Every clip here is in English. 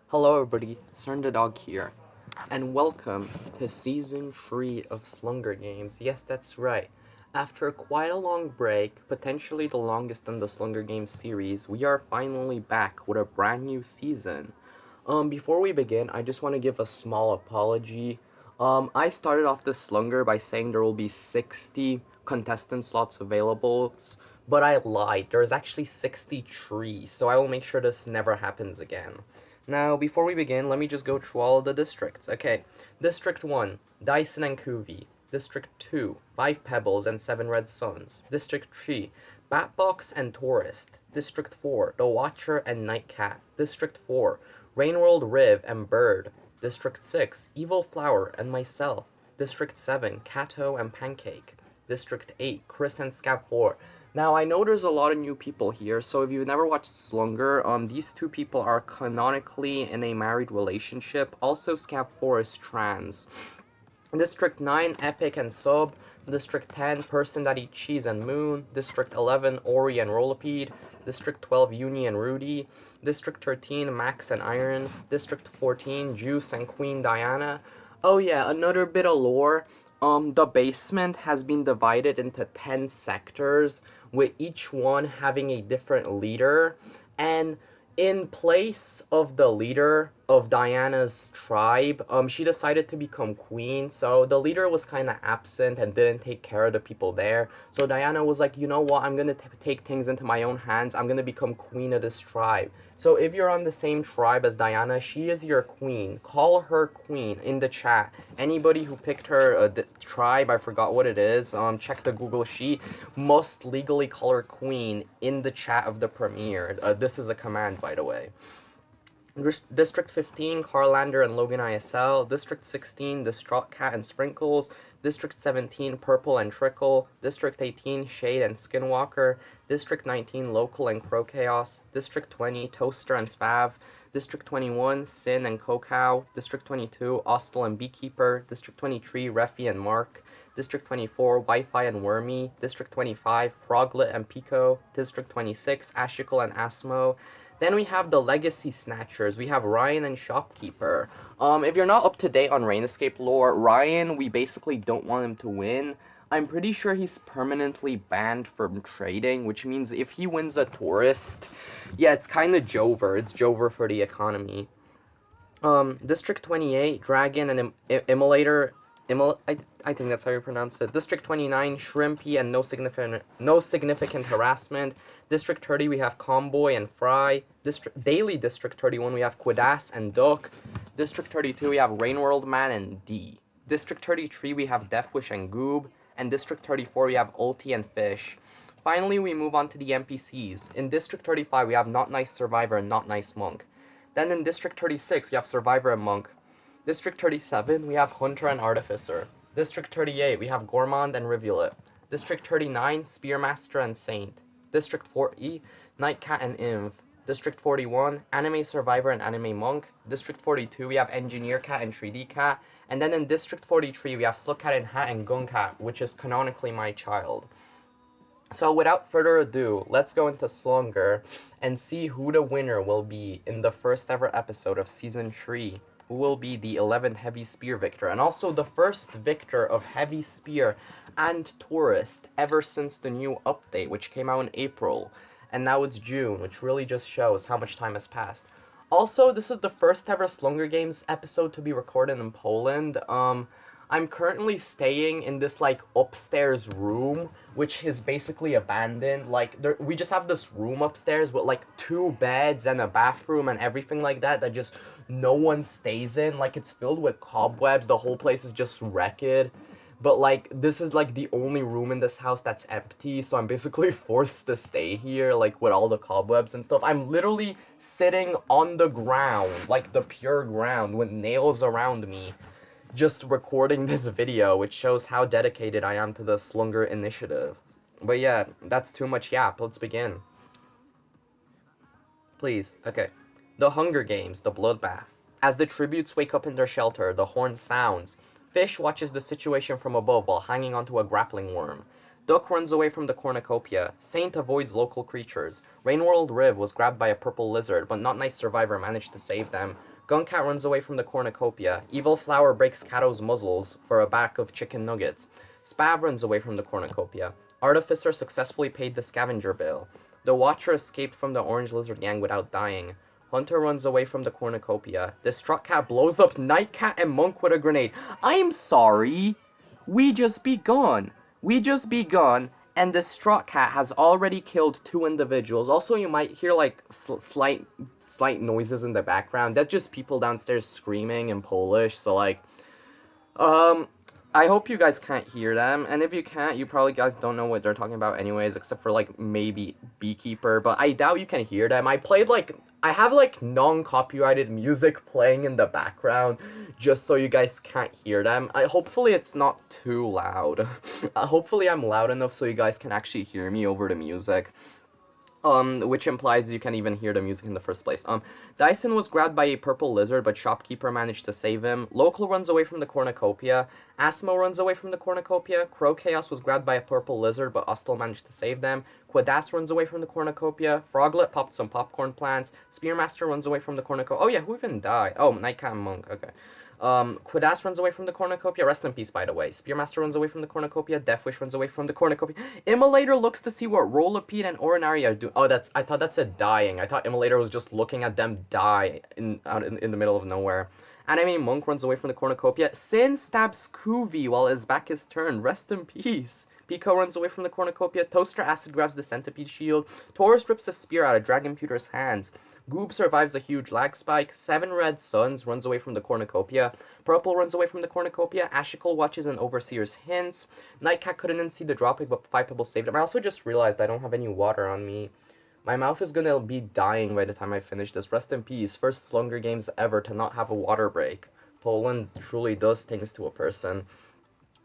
Hello everybody, Cern the Dog here, and welcome to Season 3 of Slunger Games. Yes, that's right. After quite a long break, potentially the longest in the Slunger Games series, we are finally back with a brand new season. Before we begin, I just want to give a small apology. I started off this Slunger by saying there will be 60 contestant slots available, but I lied. There's actually 63, so I will make sure this never happens again. Now, before we begin, let me just go through all of the districts. Okay, District 1, Dyson and Cuvee. District 2, 5 Pebbles and 7 Red Suns. District 3, Batbox and Tourist. District 4, The Watcher and Nightcat. District 4, Rainworld Riv and Bird. District 6, Evil Flower and myself. District 7, Cato and Pancake. District 8, Chris and Scab 4. Now, I know there's a lot of new people here, so if you've never watched Slunger, these two people are canonically in a married relationship. Also, Scab 4 is trans. District 9, Epic and Sub. District 10, Person That Eats Cheese and Moon. District 11, Ori and Rollipede. District 12, Uni and Rudy. District 13, Max and Iron. District 14, Juice and Queen Diana. Oh yeah, another bit of lore. The basement has been divided into 10 sectors, with each one having a different leader, and in place of the leader of Diana's tribe, she decided to become queen. So the leader was kind of absent and didn't take care of the people there. So Diana was like, you know what, I'm gonna take things into my own hands. I'm gonna become queen of this tribe. So if you're on the same tribe as Diana, she is your queen. Call her queen in the chat. Anybody who picked her tribe, I forgot what it is, check the Google sheet, must legally call her queen in the chat of the premiere. This is a command, by the way. District 15, Carlander and Logan ISL. District 16, Distraught Cat and Sprinkles. District 17, Purple and Trickle. District 18, Shade and Skinwalker. District 19, Local and Crow Chaos. District 20, Toaster and Spav. District 21, Sin and Cocow. District 22, Ostel and Beekeeper. District 23, Refi and Mark. District 24, Wi-Fi and Wormy. District 25, Froglet and Pico. District 26, Ashical and Asmo. Then we have the Legacy Snatchers. We have Ryan and Shopkeeper. If you're not up to date on Rain Escape lore, Ryan, we basically don't want him to win. I'm pretty sure he's permanently banned from trading, which means if he wins a tourist, yeah, it's kind of Jover. It's Jover for the economy. District 28, Dragon and Immolator. I think that's how you pronounce it. District 29, Shrimpy and no significant harassment. District 30, we have Comboy and Fry. Daily District 31, we have Quidas and Duck. District 32, we have Rainworld Man and D. District 33, we have Deathwish and Goob. And District 34, we have Ulti and Fish. Finally, we move on to the NPCs. In District 35, we have Not Nice Survivor and Not Nice Monk. Then in District 36, we have Survivor and Monk. District 37, we have Hunter and Artificer. District 38, we have Gourmand and Rivulet. District 39, Spearmaster and Saint. District 40, Nightcat and Inv. District 41, Anime Survivor and Anime Monk. District 42, we have Engineer Cat and 3D Cat. And then in District 43, we have Slugcat and Hat and Guncat, which is canonically my child. So without further ado, let's go into Slunger and see who the winner will be in the first ever episode of Season 3. Who will be the 11th Heavy Spear victor, and also the first victor of Heavy Spear and Tourist ever since the new update, which came out in April, and now it's June, which really just shows how much time has passed. Also, this is the first ever Slunger Games episode to be recorded in Poland. I'm currently staying in this, like, upstairs room, which is basically abandoned. Like, we just have this room upstairs with, like, 2 beds and a bathroom and everything like that just no one stays in. Like, it's filled with cobwebs. The whole place is just wrecked. But, like, this is, like, the only room in this house that's empty, so I'm basically forced to stay here, like, with all the cobwebs and stuff. I'm literally sitting on the ground, like, the pure ground, with nails around me, just recording this video, which shows how dedicated I am to the Slunger initiative. But yeah, that's too much yap. Let's begin. Please. Okay. The Hunger Games, the Bloodbath. As the tributes wake up in their shelter, the horn sounds. Fish watches the situation from above while hanging onto a grappling worm. Duck runs away from the cornucopia. Saint avoids local creatures. Rainworld Riv was grabbed by a purple lizard, but Not Nice Survivor managed to save them. Guncat runs away from the cornucopia. Evil Flower breaks Cato's muzzles for a bag of chicken nuggets. Spav runs away from the cornucopia. Artificer successfully paid the scavenger bill. The Watcher escaped from the Orange Lizard Gang without dying. Hunter runs away from the cornucopia. Distraught Cat blows up Nightcat and Monk with a grenade. I'm sorry. We just begun. And Distraught Cat has already killed 2 individuals. Also, you might hear, like, slight noises in the background. That's just people downstairs screaming in Polish, so, like, I hope you guys can't hear them, and if you can't, you probably guys don't know what they're talking about anyways, except for, like, maybe Beekeeper, but I doubt you can hear them. I have, like, non-copyrighted music playing in the background, just so you guys can't hear them. Hopefully it's not too loud. Hopefully I'm loud enough so you guys can actually hear me over the music. Which implies you can even hear the music in the first place. Dyson was grabbed by a purple lizard, but Shopkeeper managed to save him. Local runs away from the cornucopia. Asmo runs away from the cornucopia. Crow Chaos was grabbed by a purple lizard, but Ustel managed to save them. Quadas runs away from the cornucopia. Froglet popped some popcorn plants. Spearmaster runs away from the cornucopia. Oh yeah, who even died? Oh, Nightcat and Monk, okay. Quadas runs away from the cornucopia. Rest in peace, by the way. Spearmaster runs away from the cornucopia. Deathwish runs away from the cornucopia. Immolator looks to see what Rolipede and Orinari are doing. Oh, I thought that's a dying. I thought Immolator was just looking at them die out in the middle of nowhere. Anime Monk runs away from the cornucopia. Sin stabs Kuvi while his back is turned. Rest in peace. Pico runs away from the cornucopia. Toaster Acid grabs the centipede shield. Taurus rips the spear out of Dragonputer's hands. Goob survives a huge lag spike. 7 Red Suns runs away from the cornucopia. Purple runs away from the cornucopia. Ashical watches an Overseer's hints. Nightcat couldn't see the dropkick, but 5 Pebbles saved him. I also just realized I don't have any water on me. My mouth is gonna be dying by the time I finish this. Rest in peace. First Slunger Games ever to not have a water break. Poland truly does things to a person.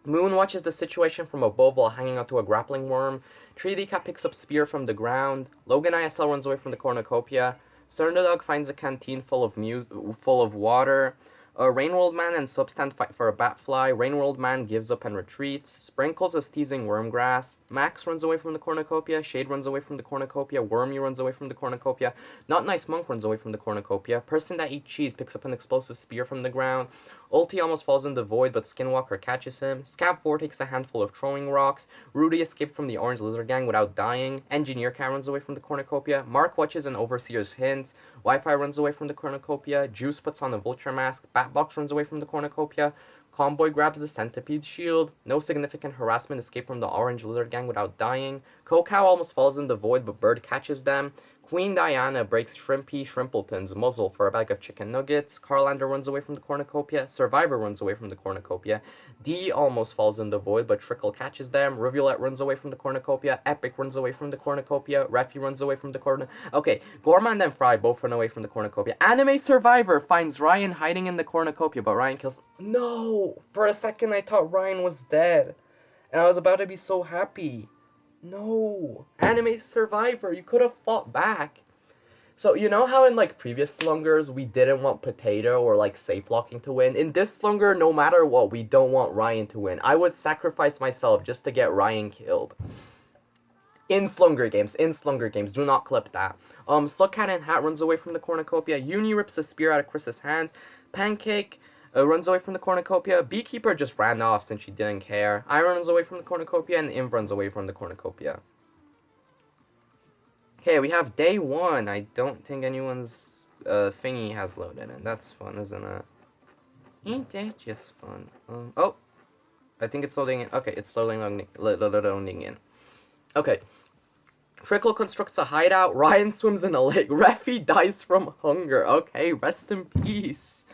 Moon watches the situation from above while hanging onto a grappling worm. 3D Cat picks up spear from the ground. Logan ISL runs away from the cornucopia. Cernadog finds a canteen full of water. Rainworld Man and Substant fight for a Batfly. Rainworld Man gives up and retreats. Sprinkles is teasing Wormgrass. Max runs away from the cornucopia. Shade runs away from the cornucopia. Wormy runs away from the cornucopia. Not Nice Monk runs away from the cornucopia. Person that eats cheese picks up an explosive spear from the ground. Ulti almost falls in the void, but Skinwalker catches him. Scap takes a handful of throwing rocks. Rudy escaped from the Orange Lizard Gang without dying. Engineer Cat runs away from the cornucopia. Mark watches an Overseer's hints. Wi-Fi runs away from the cornucopia. Juice puts on a vulture mask. Batbox runs away from the cornucopia. Convoy grabs the centipede shield. No significant harassment escaped from the Orange Lizard Gang without dying. Cocow almost falls in the void, but Bird catches them. Queen Diana breaks Shrimpleton's muzzle for a bag of chicken nuggets. Carlander runs away from the cornucopia. Survivor runs away from the cornucopia. D almost falls in the void, but Trickle catches them. Rivulet runs away from the cornucopia. Epic runs away from the cornucopia. Refi runs away from the Okay, Gormand and Fry both run away from the cornucopia. Anime Survivor finds Ryan hiding in the cornucopia, but Ryan kills... No! For a second I thought Ryan was dead. And I was about to be so happy. No. Anime Survivor, you could have fought back. So, you know how in, like, previous Slungers, we didn't want Potato or, like, Safe Locking to win? In this Slunger, no matter what, we don't want Ryan to win. I would sacrifice myself just to get Ryan killed. In Slunger Games, do not clip that. Slugcat and Hat runs away from the cornucopia. Uni rips the spear out of Chris's hands. Pancake runs away from the cornucopia. Beekeeper just ran off since she didn't care. Iron runs away from the cornucopia, and Imp runs away from the cornucopia. Okay, we have day 1. I don't think anyone's thingy has loaded in. That's fun, isn't it? Ain't that just fun? Oh, I think it's loading in. Okay, it's loading in. Okay. Trickle constructs a hideout. Ryan swims in a lake. Refi dies from hunger. Okay, rest in peace.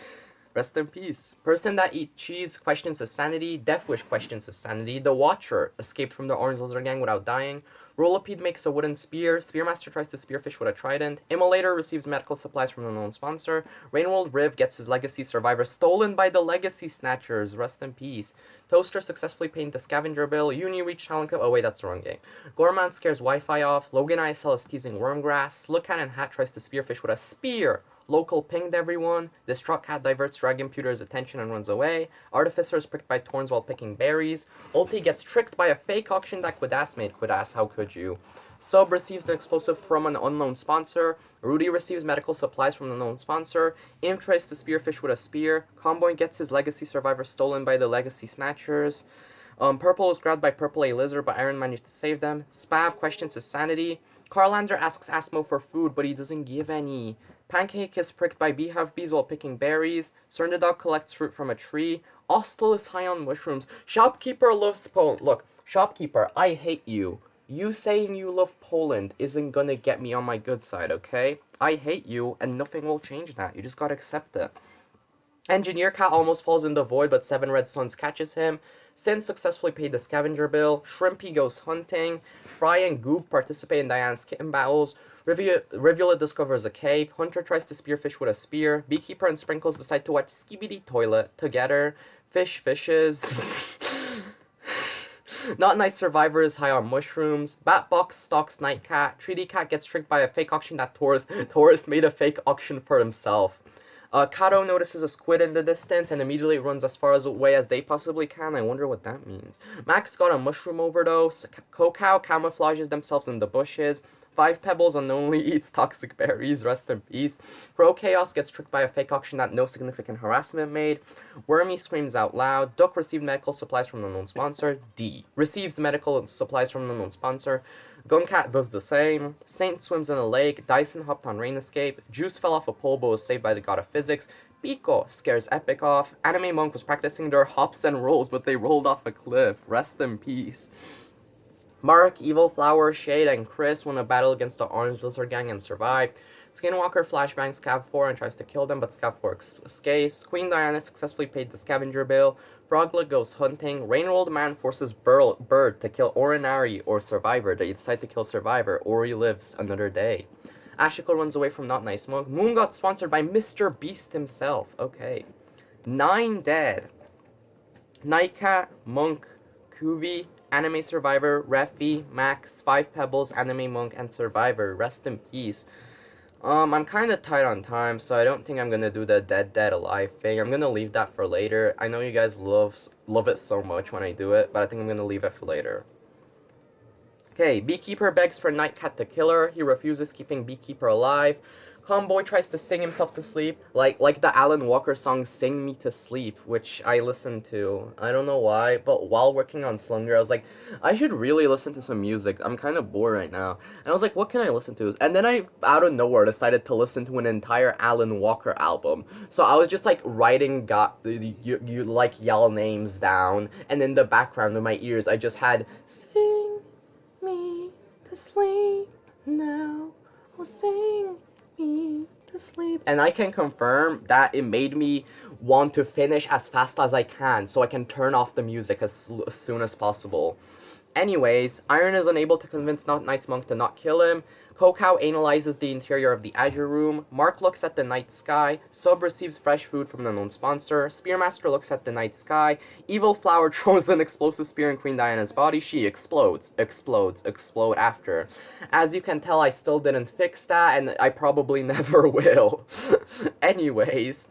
Rest in peace. Person that eats cheese questions his sanity. Deathwish questions his sanity. The Watcher escaped from the Orange Lizard Gang without dying. Rolipede makes a wooden spear. Spearmaster tries to spearfish with a trident. Immolator receives medical supplies from the known sponsor. Rainworld Riv gets his Legacy Survivor stolen by the Legacy Snatchers. Rest in peace. Toaster successfully paid the scavenger bill. Uni reached Talent Cup. Oh wait, that's the wrong game. Gorman scares Wi-Fi off. Logan ISL is teasing Wormgrass. Slugcat and Hat tries to spearfish with a spear. Local pinged everyone. Distraught Cat diverts Dragonputer's attention and runs away. Artificer is pricked by thorns while picking berries. Ulti gets tricked by a fake auction that Quadas made. Quadas, how could you? Sub receives an explosive from an unknown sponsor. Rudy receives medical supplies from an unknown sponsor. Imp tries to spearfish with a spear. Comboy gets his legacy survivor stolen by the legacy snatchers. Purple is grabbed by Purple A Lizard, but Iron managed to save them. Spav questions his sanity. Carlander asks Asmo for food, but he doesn't give any. Pancake is pricked by beehive bees while picking berries. Dog collects fruit from a tree. Ostel is high on mushrooms. Shopkeeper loves Poland. Look, Shopkeeper, I hate you. You saying you love Poland isn't gonna get me on my good side, okay? I hate you, and nothing will change that. You just gotta accept it. Engineer Cat almost falls in the void, but Seven Red Suns catches him. Sin successfully paid the scavenger bill. Shrimpy goes hunting. Fry and Goop participate in Diana's kitten battles. Rivulet discovers a cave. Hunter tries to spearfish with a spear. Beekeeper and Sprinkles decide to watch Skibidi Toilet together. Fish fishes. Not Nice Survivor is high on mushrooms. Batbox stalks Nightcat. Treaty Cat gets tricked by a fake auction that Tourist made a fake auction for himself. Kato notices a squid in the distance and immediately runs as far away as they possibly can. I wonder what that means. Max got a mushroom overdose. Cocow camouflages themselves in the bushes. Five Pebbles unknowingly eats toxic berries. Rest in peace. Pro Chaos gets tricked by a fake auction that no significant harassment made. Wormy screams out loud. Duck received medical supplies from an unknown sponsor. D receives medical supplies from an unknown sponsor. Guncat does the same. Saint swims in a lake. Dyson hopped on Rain Escape. Juice fell off a pole but was saved by the god of physics. Pico scares Epic off. Anime Monk was practicing their hops and rolls, but they rolled off a cliff. Rest in peace. Mark, Evil Flower, Shade, and Chris won a battle against the Orange Lizard Gang and survived. Skinwalker flashbangs Scav 4 and tries to kill them, but Scav 4 escapes. Queen Diana successfully paid the scavenger bill. Froglet goes hunting. Rainrolled Man forces Bird to kill Orinari or Survivor. They decide to kill Survivor. Ori lives another day. Ashiko runs away from Not Nice Monk. Moon got sponsored by Mr. Beast himself. Okay. 9 dead. Nightcat, Monk, Kuvi, Anime Survivor, Refi, Max, 5 Pebbles, Anime Monk, and Survivor. Rest in peace. I'm kind of tight on time, so I don't think I'm gonna do the dead alive thing. I'm gonna leave that for later. I know you guys love it so much when I do it, but I think I'm gonna leave it for later. Okay, Beekeeper begs for Nightcat to kill her. He refuses, keeping Beekeeper alive. Comboy tries to sing himself to sleep, like the Alan Walker song Sing Me to Sleep, which I listened to. I don't know why, but while working on Slunger, I was like, I should really listen to some music. I'm kind of bored right now. And I was like, what can I listen to? And then I, out of nowhere, decided to listen to an entire Alan Walker album. So I was just like writing you like yell names down, and in the background of my ears, I just had Sing Me to Sleep Now, oh sing me to sleep. And I can confirm that it made me want to finish as fast as I can so I can turn off the music as soon as possible. Anyways, Iron is unable to convince Not Nice Monk to not kill him. Cocow analyzes the interior of the Azure Room. Mark looks at the night sky. Sub receives fresh food from an unknown sponsor. Spearmaster looks at the night sky. Evil Flower throws an explosive spear in Queen Diana's body. She explodes after. As you can tell, I still didn't fix that, and I probably never will. Anyways,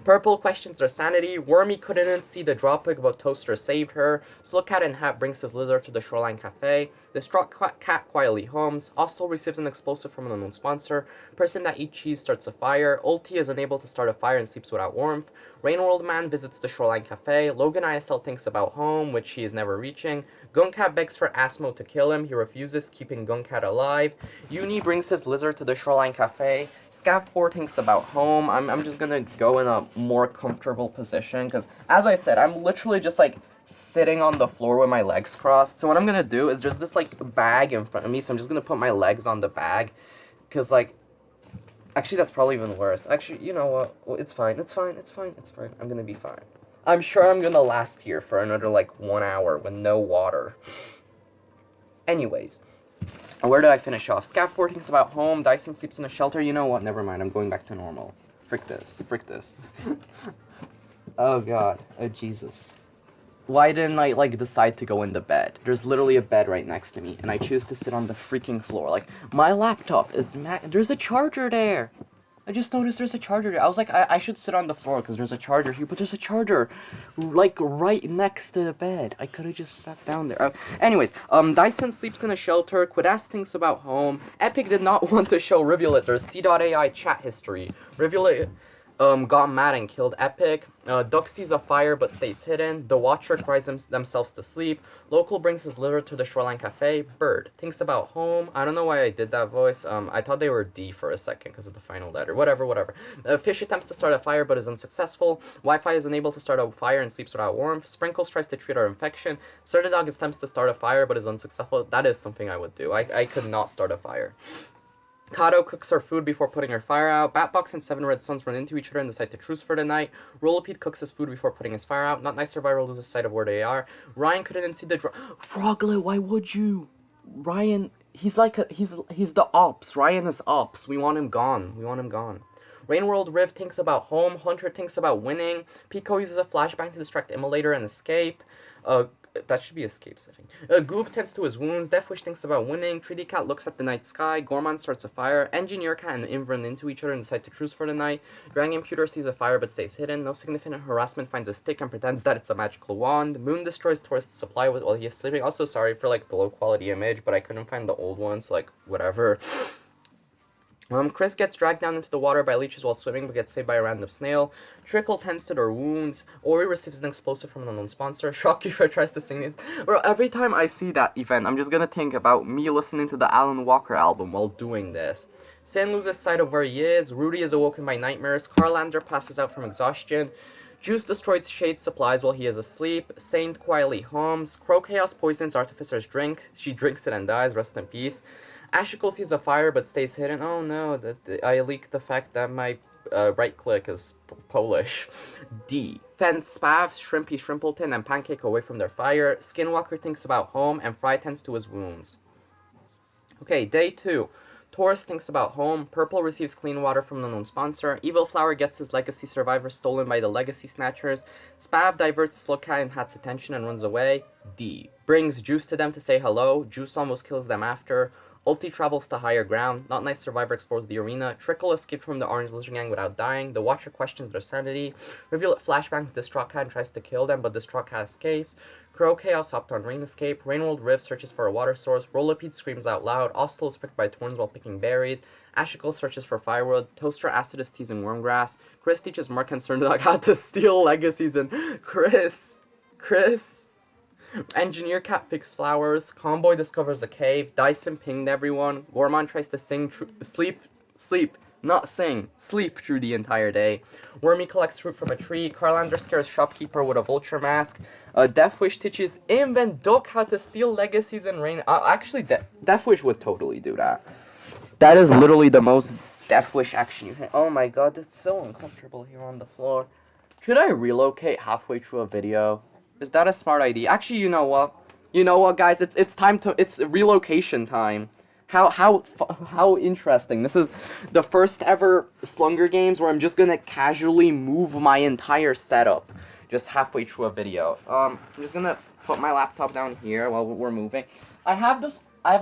Purple questions their sanity. Wormy couldn't see the dropkick, but Toaster saved her. Slugcat and Hat brings his lizard to the Shoreline Cafe. Distraught Cat quietly hums. Ostel receives an explosive from an unknown sponsor. Person that eats cheese starts a fire. Ulti is unable to start a fire and sleeps without warmth. Rainworld Man visits the Shoreline Cafe. Logan ISL thinks about home, which he is never reaching. Guncat begs for Asmo to kill him. He refuses, keeping Guncat alive. Uni brings his lizard to the Shoreline Cafe. Scav 4 thinks about home. I'm just gonna go in a more comfortable position, because, as I said, I'm literally just, like, sitting on the floor with my legs crossed. So what I'm gonna do is there's this, like, bag in front of me, so I'm just gonna put my legs on the bag, because, like, actually, that's probably even worse. Actually, you know what? Well, it's fine. I'm gonna be fine. I'm sure I'm gonna last here for another, like, 1 hour with no water. Anyways, where did I finish off? Scav 4 thinks about home. Dyson sleeps in a shelter. You know what? Never mind. I'm going back to normal. Frick this. Oh, God. Oh, Jesus. Why didn't I, like, decide to go in the bed? There's literally a bed right next to me, and I choose to sit on the freaking floor. Like, my laptop is there's a charger there! I just noticed there's a charger there. I was like, I should sit on the floor because there's a charger here, but there's a charger, like, right next to the bed. I could have just sat down there. Anyways, Dyson sleeps in a shelter. Quidas thinks about home. Epic did not want to show Rivulet their C.AI chat history. Rivulet got mad and killed Epic. Duck sees a fire but stays hidden. The Watcher cries themselves to sleep. Local brings his liver to the Shoreline Cafe. Bird thinks about home. I don't know why I did that voice. I thought they were D for a second because of the final letter. Whatever. Fish attempts to start a fire but is unsuccessful. Wi-Fi is unable to start a fire and sleeps without warmth. Sprinkles tries to treat our infection. Dog attempts to start a fire but is unsuccessful. That is something I would do. I could not start a fire. Kato cooks her food before putting her fire out. Batbox and Seven Red Suns run into each other and decide to truce for the night. Rolopede cooks his food before putting his fire out. Not Nice Survivor loses sight of where they are. Ryan couldn't see the Froglet, why would you? Ryan, he's the ops. Ryan is ops. We want him gone. Rainworld Riv thinks about home. Hunter thinks about winning. Pico uses a flashbang to distract Immolator and escape. That should be escape saving. Goop tends to his wounds. Deathwish thinks about winning. Treaty Cat looks at the night sky. Gorman starts a fire. Engineer Cat and Imp run into each other and decide to truce for the night. Dragon Computer sees a fire but stays hidden. No significant harassment finds a stick and pretends that it's a magical wand. Moon destroys Tourist's supply while he is sleeping. Also, sorry for like the low quality image, but I couldn't find the old ones. Like whatever. Chris gets dragged down into the water by leeches while swimming, but gets saved by a random snail. Trickle tends to their wounds. Ori receives an explosive from an unknown sponsor. Shopkeeper tries to sing it. Bro, every time I see that event, I'm just gonna think about me listening to the Alan Walker album while doing this. Sin loses sight of where he is. Rudy is awoken by nightmares. Carlander passes out from exhaustion. Juice destroys Shade's supplies while he is asleep. Saint quietly hums. Crow Chaos poisons Artificer's drink. She drinks it and dies. Rest in peace. Ashicle sees a fire but stays hidden. Oh no, I leaked the fact that my right click is Polish. D. Fence Spav, Shrimpy Shrimpleton, and Pancake away from their fire. Skinwalker thinks about home, and Fry tends to his wounds. Okay, day 2. Taurus thinks about home. Purple receives clean water from an unknown sponsor. Evil Flower gets his legacy survivor stolen by the legacy snatchers. Spav diverts Slugcat and Hat's attention and runs away. D. Brings Juice to them to say hello. Juice almost kills them after. Ulti travels to higher ground. Not Nice Survivor explores the arena. Trickle escaped from the Orange Lizard Gang without dying. The Watcher questions their sanity. Reveal flashbangs Distraught Cat and tries to kill them, but Distraught Cat escapes. Crow Chaos hopped on Rain escape. Rainworld Rift searches for a water source. Rolopede screams out loud. Ostel is picked by thorns while picking berries. Ashicle searches for firewood. Toaster Acid is teasing wormgrass. Chris teaches Mark and Cerndock how to steal legacies and Chris. Engineer Cat picks flowers. Comboy discovers a cave. Dyson pinged everyone. Gorman tries to sing sleep, not sing, sleep through the entire day. Wormy collects fruit from a tree. Carlander scares Shopkeeper with a vulture mask. Deathwish teaches Imp and Duck how to steal legacies and rain. Actually, Deathwish would totally do that. That is literally the most Deathwish action you hit. Oh my god, that's so uncomfortable here on the floor. Should I relocate halfway through a video? Is that a smart idea? Actually, you know what? Guys? It's relocation time. How interesting. This is the first ever Slunger Games where I'm just gonna casually move my entire setup just halfway through a video. I'm just gonna put my laptop down here while we're moving. I have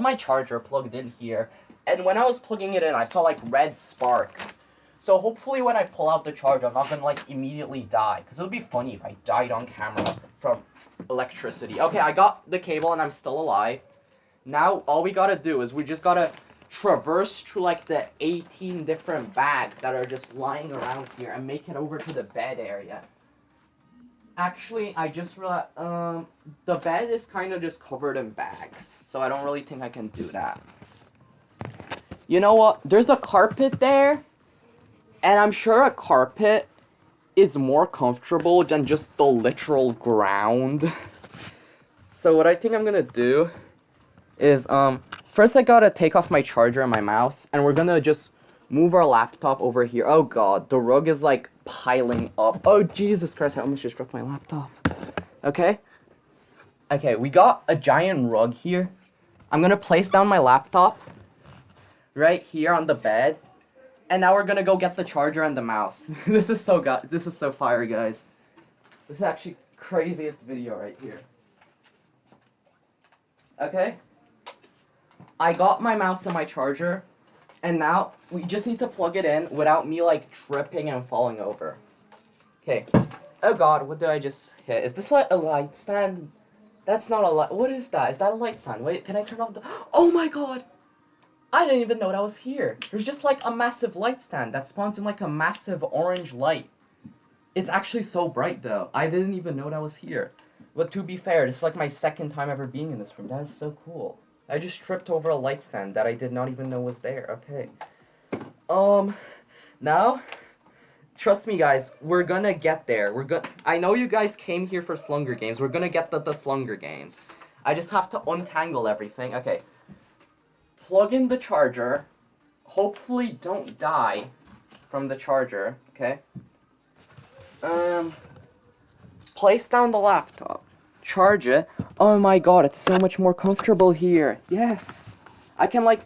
my charger plugged in here, and when I was plugging it in, I saw like red sparks. So hopefully when I pull out the charger, I'm not gonna like immediately die, because it would be funny if I died on camera from electricity. Okay, I got the cable and I'm still alive. Now all we gotta do is we just gotta traverse through like the 18 different bags that are just lying around here and make it over to the bed area. Actually, I just realized, the bed is kind of just covered in bags, so I don't really think I can do that. You know what? There's a carpet there. And I'm sure a carpet is more comfortable than just the literal ground. So what I think I'm gonna do is, first I gotta take off my charger and my mouse, and we're gonna just move our laptop over here. Oh god, the rug is like piling up. Oh Jesus Christ, I almost just dropped my laptop. Okay, we got a giant rug here. I'm gonna place down my laptop right here on the bed. And now we're gonna go get the charger and the mouse. This is so fire, guys. This is actually craziest video right here. Okay. I got my mouse and my charger, And now, we just need to plug it in without me, like, tripping and falling over. Okay. Oh god, what did I just hit? Is this like a light stand? That's not a light. What is that? Is that a light stand? Wait, can I turn off the... Oh my god! I didn't even know that was here. There's just like a massive light stand that spawns in like a massive orange light. It's actually so bright though. I didn't even know that was here. But to be fair, this is like my second time ever being in this room. That is so cool. I just tripped over a light stand that I did not even know was there. Okay. Now, trust me guys, we're gonna get there. I know you guys came here for slunger games. We're gonna get the slunger games. I just have to untangle everything. Okay. Plug in the charger. Hopefully don't die from the charger, okay? Place down the laptop. Charge it. Oh my god, it's so much more comfortable here. Yes. I can, like,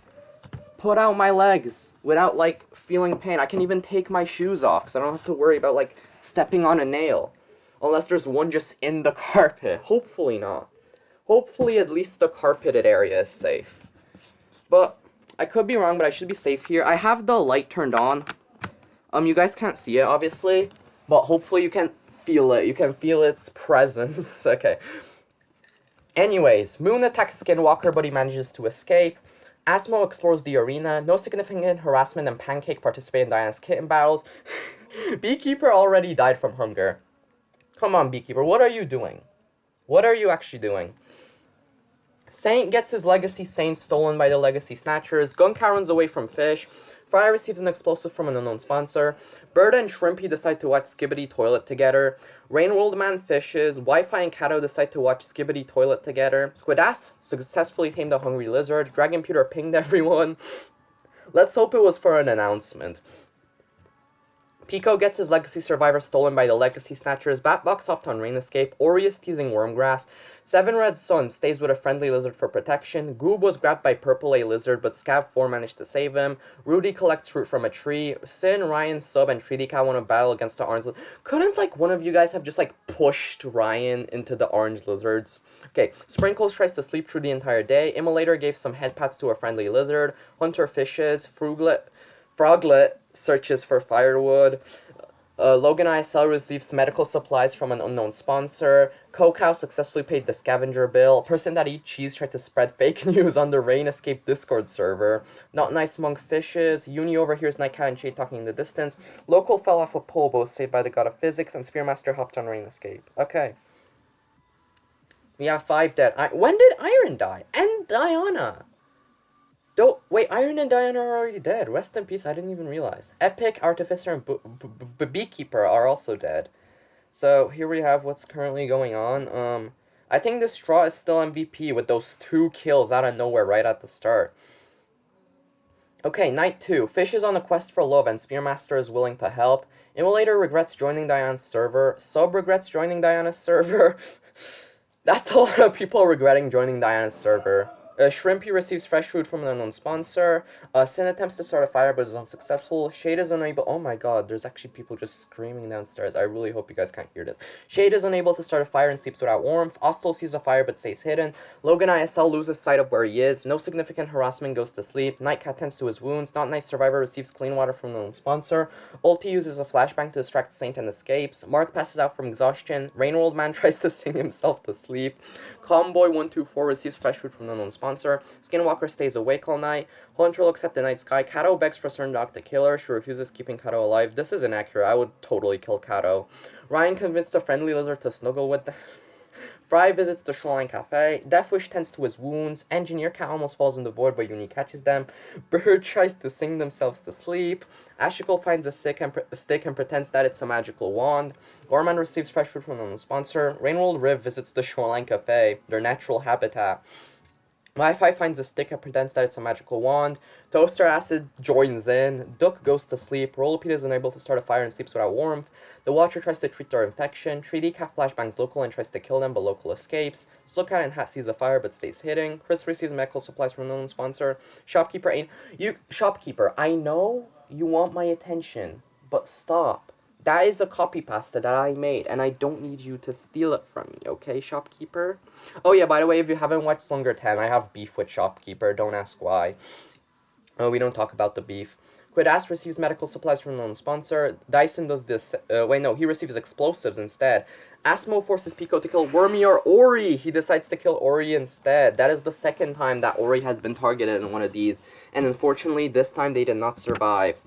put out my legs without, like, feeling pain. I can even take my shoes off because I don't have to worry about, like, stepping on a nail. Unless there's one just in the carpet. Hopefully not. Hopefully at least the carpeted area is safe. But I could be wrong, but I should be safe here. I have the light turned on. You guys can't see it, obviously, but hopefully you can feel it. You can feel its presence. Okay. Anyways, Moon attacks Skinwalker, but he manages to escape. Asmo explores the arena. No significant harassment, and Pancake participate in Diana's kitten battles. Beekeeper already died from hunger. Come on, Beekeeper, what are you doing? What are you actually doing? Saint gets his Legacy Saint stolen by the Legacy Snatchers. Gunka runs away from Fish. Fry receives an explosive from an unknown sponsor. Bird and Shrimpy decide to watch Skibbity Toilet together. Rainworld Man fishes. Wi-Fi and Kato decide to watch Skibbity Toilet together. Quidas successfully tamed a hungry lizard. Dragon Pewter pinged everyone. Let's hope it was for an announcement. Pico gets his Legacy Survivor stolen by the Legacy Snatchers. Batbox hopped on Rain Escape. Ori is teasing Wormgrass. Seven Red Sun stays with a friendly lizard for protection. Goob was grabbed by Purple A Lizard, but Scav 4 managed to save him. Rudy collects fruit from a tree. Sin, Ryan, Sub, and 3D Cat won a battle against the Orange Lizard. Couldn't, like, one of you guys have just, like, pushed Ryan into the Orange Lizards? Okay, Sprinkles tries to sleep through the entire day. Immolator gave some head pats to a friendly lizard. Hunter fishes. Froglet searches for firewood. Logan ISL receives medical supplies from an unknown sponsor. Cocow successfully paid the scavenger bill. Person that eats cheese tried to spread fake news on the Rain Escape Discord server. Not Nice Monk fishes. Uni overhears Nightcat and Shade talking in the distance. Local fell off a pole, both saved by the god of physics, and Spearmaster hopped on Rain Escape. Okay. We have 5 dead. When did Iron die? And Diana? Wait, Iron and Diana are already dead. Rest in peace, I didn't even realize. Epic, Artificer, and Beekeeper are also dead. So, here we have what's currently going on. I think this Straw is still MVP with those 2 kills out of nowhere right at the start. Okay, Night 2. Fish is on a quest for love and Spearmaster is willing to help. Immolator regrets joining Diana's server. Sub regrets joining Diana's server. That's a lot of people regretting joining Diana's server. Shrimpy receives fresh food from an unknown sponsor. Sin attempts to start a fire but is unsuccessful. Shade is unable... Oh my god, there's actually people just screaming downstairs. I really hope you guys can't hear this. Shade is unable to start a fire and sleeps without warmth. Ostel sees a fire but stays hidden. Logan ISL loses sight of where he is. No significant harassment, goes to sleep. Nightcat tends to his wounds. Not Nice Survivor receives clean water from an unknown sponsor. Ulti uses a flashbang to distract Saint and escapes. Mark passes out from exhaustion. Rainworld Man tries to sing himself to sleep. Calmboy124 receives fresh food from an unknown sponsor. Skinwalker stays awake all night. Hunter looks at the night sky. Kato begs for Cerndog to kill her. She refuses, keeping Kato alive. This is inaccurate. I would totally kill Kato. Ryan convinced a friendly lizard to snuggle with them. Fry visits the Shoreline Cafe. Deathwish tends to his wounds. Engineer Cat almost falls in the void, but Uni catches them. Bird tries to sing themselves to sleep. Ashical finds a stick and pretends that it's a magical wand. Gorman receives fresh food from a sponsor. Rainworld Riv visits the Shoreline Cafe, their natural habitat. Wi-Fi finds a stick and pretends that it's a magical wand. Toaster Acid joins in. Duck goes to sleep. Rollipede is unable to start a fire and sleeps without warmth. The Watcher tries to treat their infection. 3D Cat flashbangs Local and tries to kill them, but Local escapes. Slowcat and Hat sees a fire but stays hidden. Chris receives medical supplies from an unknown sponsor. Shopkeeper, Shopkeeper, I know you want my attention, but stop. That is a copy pasta that I made, and I don't need you to steal it from me, okay, Shopkeeper? Oh yeah, by the way, if you haven't watched Slunger 10, I have beef with Shopkeeper, don't ask why. Oh, we don't talk about the beef. Quidass receives medical supplies from known sponsor. Dyson does this. Wait, no, he receives explosives instead. Asmo forces Pico to kill Wormy or Ori. He decides to kill Ori instead. That is the second time that Ori has been targeted in one of these. And unfortunately, this time they did not survive.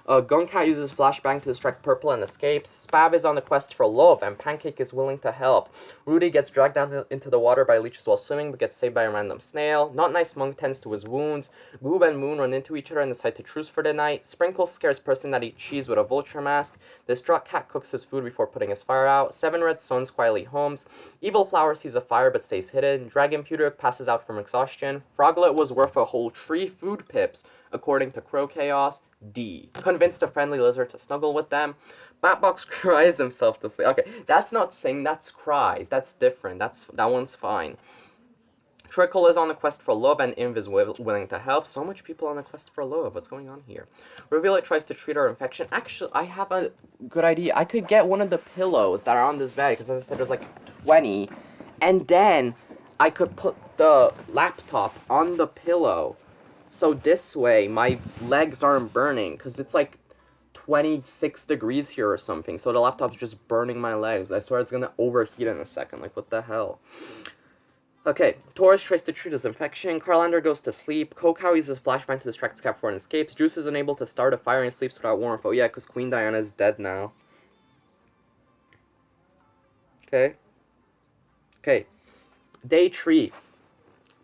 Gunkat uses flashbang to distract Purple and escapes. Spav is on the quest for love, and Pancake is willing to help. Rudy gets dragged down into the water by leeches while swimming, but gets saved by a random snail. Not Nice Monk tends to his wounds. Goob and Moon run into each other and decide to truce for the night. Sprinkles scares Person that eats cheese with a vulture mask. Distraught Cat cooks his food before putting his fire out. Seven Red Suns quietly homes. Evil Flower sees a fire but stays hidden. Dragon Pewter passes out from exhaustion. Froglet was worth a whole 3 food pips, according to Crow Chaos. D. Convinced a friendly lizard to snuggle with them. Batbox cries himself to sleep. Okay, that's not sing, that's cries. That's different. That one's fine. Trickle is on the quest for love, and Inv is willing to help. So much people on the quest for love. What's going on here? Reveal tries to treat her infection. Actually, I have a good idea. I could get one of the pillows that are on this bed, because as I said, there's like 20. And then I could put the laptop on the pillow. So this way, my legs aren't burning, because it's like 26 degrees here or something. So the laptop's just burning my legs. I swear it's going to overheat in a second. Like, what the hell? Okay, Taurus tries to treat his infection. Carlander goes to sleep. Kokau uses flashbang to distract Scap 4 and escapes. Juice is unable to start a fire and sleeps without warmth. Oh yeah, because Queen Diana is dead now. Okay. Okay. Day 3.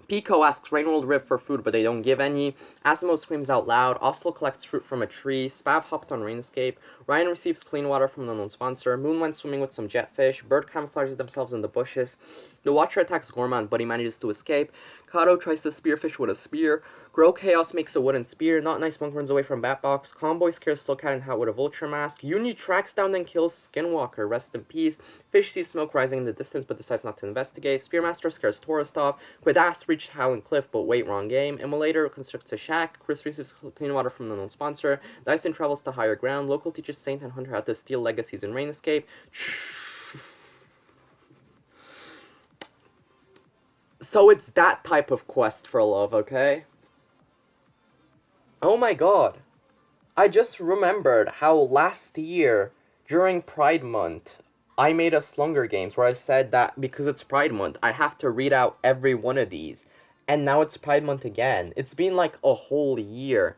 Pico asks Rainworld Rib for food, but they don't give any. Asimo screams out loud. Oslo collects fruit from a tree. Spav hopped on Rainescape. Ryan receives clean water from an unknown sponsor. Moon went swimming with some jetfish. Bird camouflages themselves in the bushes. The Watcher attacks Gorman, but he manages to escape. Kato tries to spearfish with a spear. Grow Chaos makes a wooden spear. Not Nice Monk runs away from Batbox. Comboy scares Slowcat and Hat with a vulture mask. Uni tracks down and kills Skinwalker. Rest in peace. Fish sees smoke rising in the distance but decides not to investigate. Spearmaster scares Torostov. Quidass reached Howling Cliff but wait, wrong game. Immolator constructs a shack. Chris receives clean water from the known sponsor. Dyson travels to higher ground. Local teaches Saint and Hunter how to steal legacies in Rainescape. So it's that type of quest for love, okay? Oh my god. I just remembered how last year, during Pride Month, I made a Slunger Games where I said that because it's Pride Month, I have to read out every one of these. And now it's Pride Month again. It's been like a whole year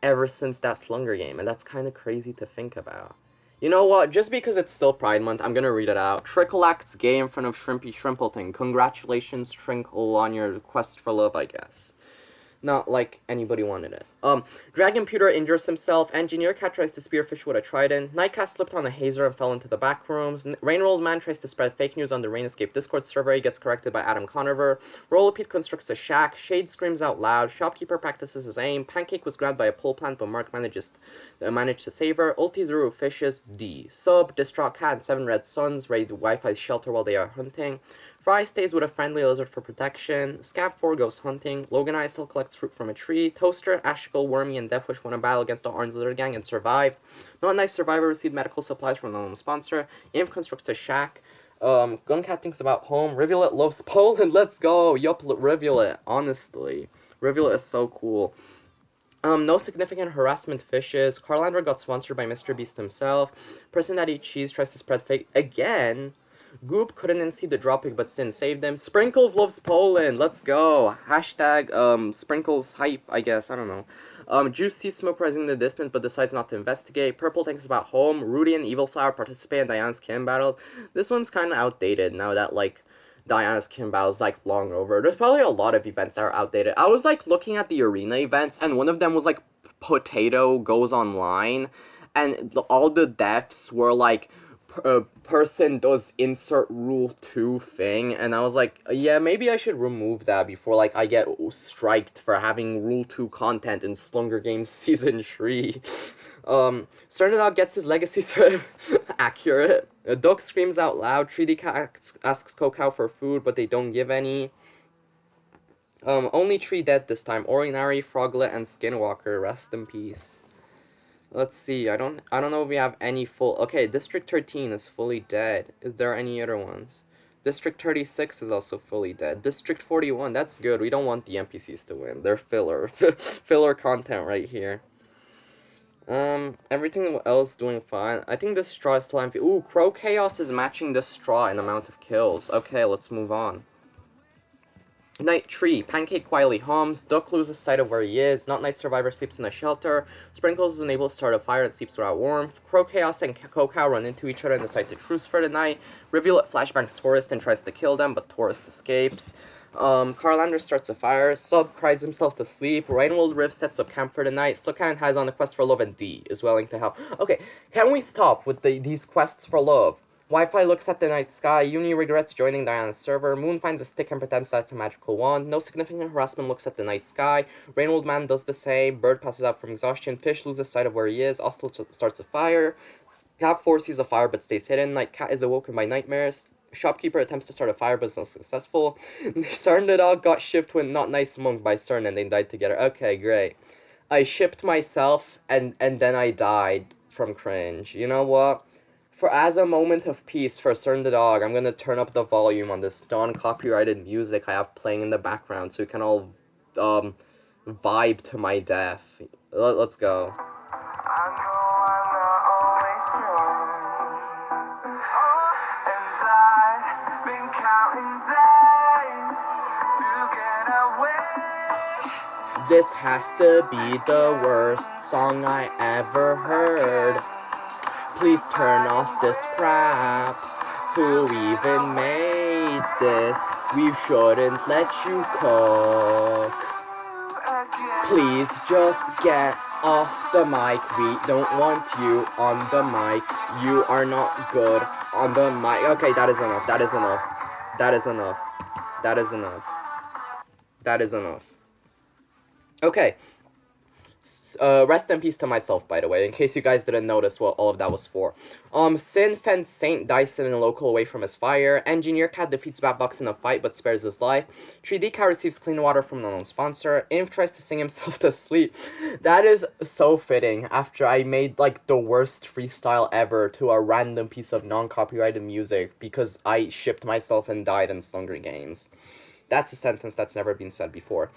ever since that Slunger game, and that's kind of crazy to think about. You know what? Just because it's still Pride Month, I'm gonna read it out. Trickle acts gay in front of Shrimpy Shrimpleton. Congratulations, Trinkle, on your quest for love, I guess. Not like anybody wanted it. Dragon Pewter injures himself. Engineer Cat tries to spearfish with a trident. Nightcast slipped on a hazer and fell into the back rooms. Rainrolled Man tries to spread fake news on the Rainescape Discord server. He gets corrected by Adam Conover. Rollapete constructs a shack. Shade screams out loud. Shopkeeper practices his aim. Pancake was grabbed by a pole plant, but Mark managed to save her. Ultizuru fishes. D. Sub, Distraught Cat, and 7 Red Suns raid the Wi-Fi shelter while they are hunting. Fry stays with a friendly lizard for protection. Scab 4 goes hunting. Logan Isel collects fruit from a tree. Toaster, Ashical, Wormy, and Deathwish won a battle against the Orange Lizard Gang and survived. Not Nice Survivor received medical supplies from the home sponsor. Imp constructs a shack. Guncat thinks about home. Rivulet loves Poland. Let's go. Yup, Rivulet. Honestly. Rivulet is so cool. No significant harassment fishes. Carlander got sponsored by Mr. Beast himself. Person that eats cheese tries to spread fake again. Goop couldn't see the dropping, but Sin saved him. Sprinkles loves Poland. Let's go. Hashtag, Sprinkles hype, I guess. I don't know. Juice sees smoke rising in the distance, but decides not to investigate. Purple thinks about home. Rudy and Evil Flower participate in Diana's Kim battles. This one's kind of outdated now that, like, Diana's Kim battle's, like, long over. There's probably a lot of events that are outdated. I was, like, looking at the arena events, and one of them was, like, Potato Goes Online, and all the deaths were, like, person does insert rule 2 thing, and I was like, yeah, maybe I should remove that before, like, I get striked for having rule 2 content in Slunger Games Season 3. Sternadog gets his legacy accurate. Duck screams out loud. 3D Cat asks Kokau for food, but they don't give any. Only 3 dead this time. Orinari, Froglet, and Skinwalker. Rest in peace. Let's see, I don't know if we have any full... Okay, District 13 is fully dead. Is there any other ones? District 36 is also fully dead. District 41, that's good. We don't want the NPCs to win. They're filler. Filler content right here. Everything else doing fine. I think this straw is still empty. Ooh, Crow Chaos is matching this straw in amount of kills. Okay, let's move on. Night Tree. Pancake quietly hums. Duck loses sight of where he is. Not Nice Survivor sleeps in a shelter. Sprinkles is unable to start a fire and sleeps without warmth. Crow Chaos and Cocoa run into each other and decide to truce for the night. Rivulet flashbangs Tourist and tries to kill them, but Tourist escapes. Carlander starts a fire. Sub cries himself to sleep. Reinwold Rift sets up camp for the night. Sukan has on a quest for love, and D is willing to help. Okay, can we stop with these quests for love? Wi-Fi looks at the night sky. Uni regrets joining Diana's server. Moon finds a stick and pretends that it's a magical wand. No significant harassment looks at the night sky. Rainold Man does the same. Bird passes out from exhaustion. Fish loses sight of where he is. Ostel starts a fire. Cat 4 sees a fire but stays hidden. Night Cat is awoken by nightmares. Shopkeeper attempts to start a fire but is unsuccessful. Cern the dog got shipped with Not Nice Monk by Cern and they died together. Okay, great. I shipped myself and then I died from cringe. You know what? As a moment of peace for Cern the dog, I'm gonna turn up the volume on this non-copyrighted music I have playing in the background so you can all vibe to my death. Let's go. This has to be the worst song I ever heard. Please turn off this crap. Who even made this? We shouldn't let you cook. Please just get off the mic. We don't want you on the mic. You are not good on the mic. Okay, that is enough. That is enough. That is enough. That is enough. That is enough. Okay. Rest in peace to myself, by the way, in case you guys didn't notice what all of that was for. Sin fends Saint Dyson in a local away from his fire. Engineer Cat defeats Batbox in a fight but spares his life. 3D Cat receives clean water from an unknown sponsor. Inf tries to sing himself to sleep. That is so fitting after I made, like, the worst freestyle ever to a random piece of non-copyrighted music because I shipped myself and died in Slunger Games. That's a sentence that's never been said before.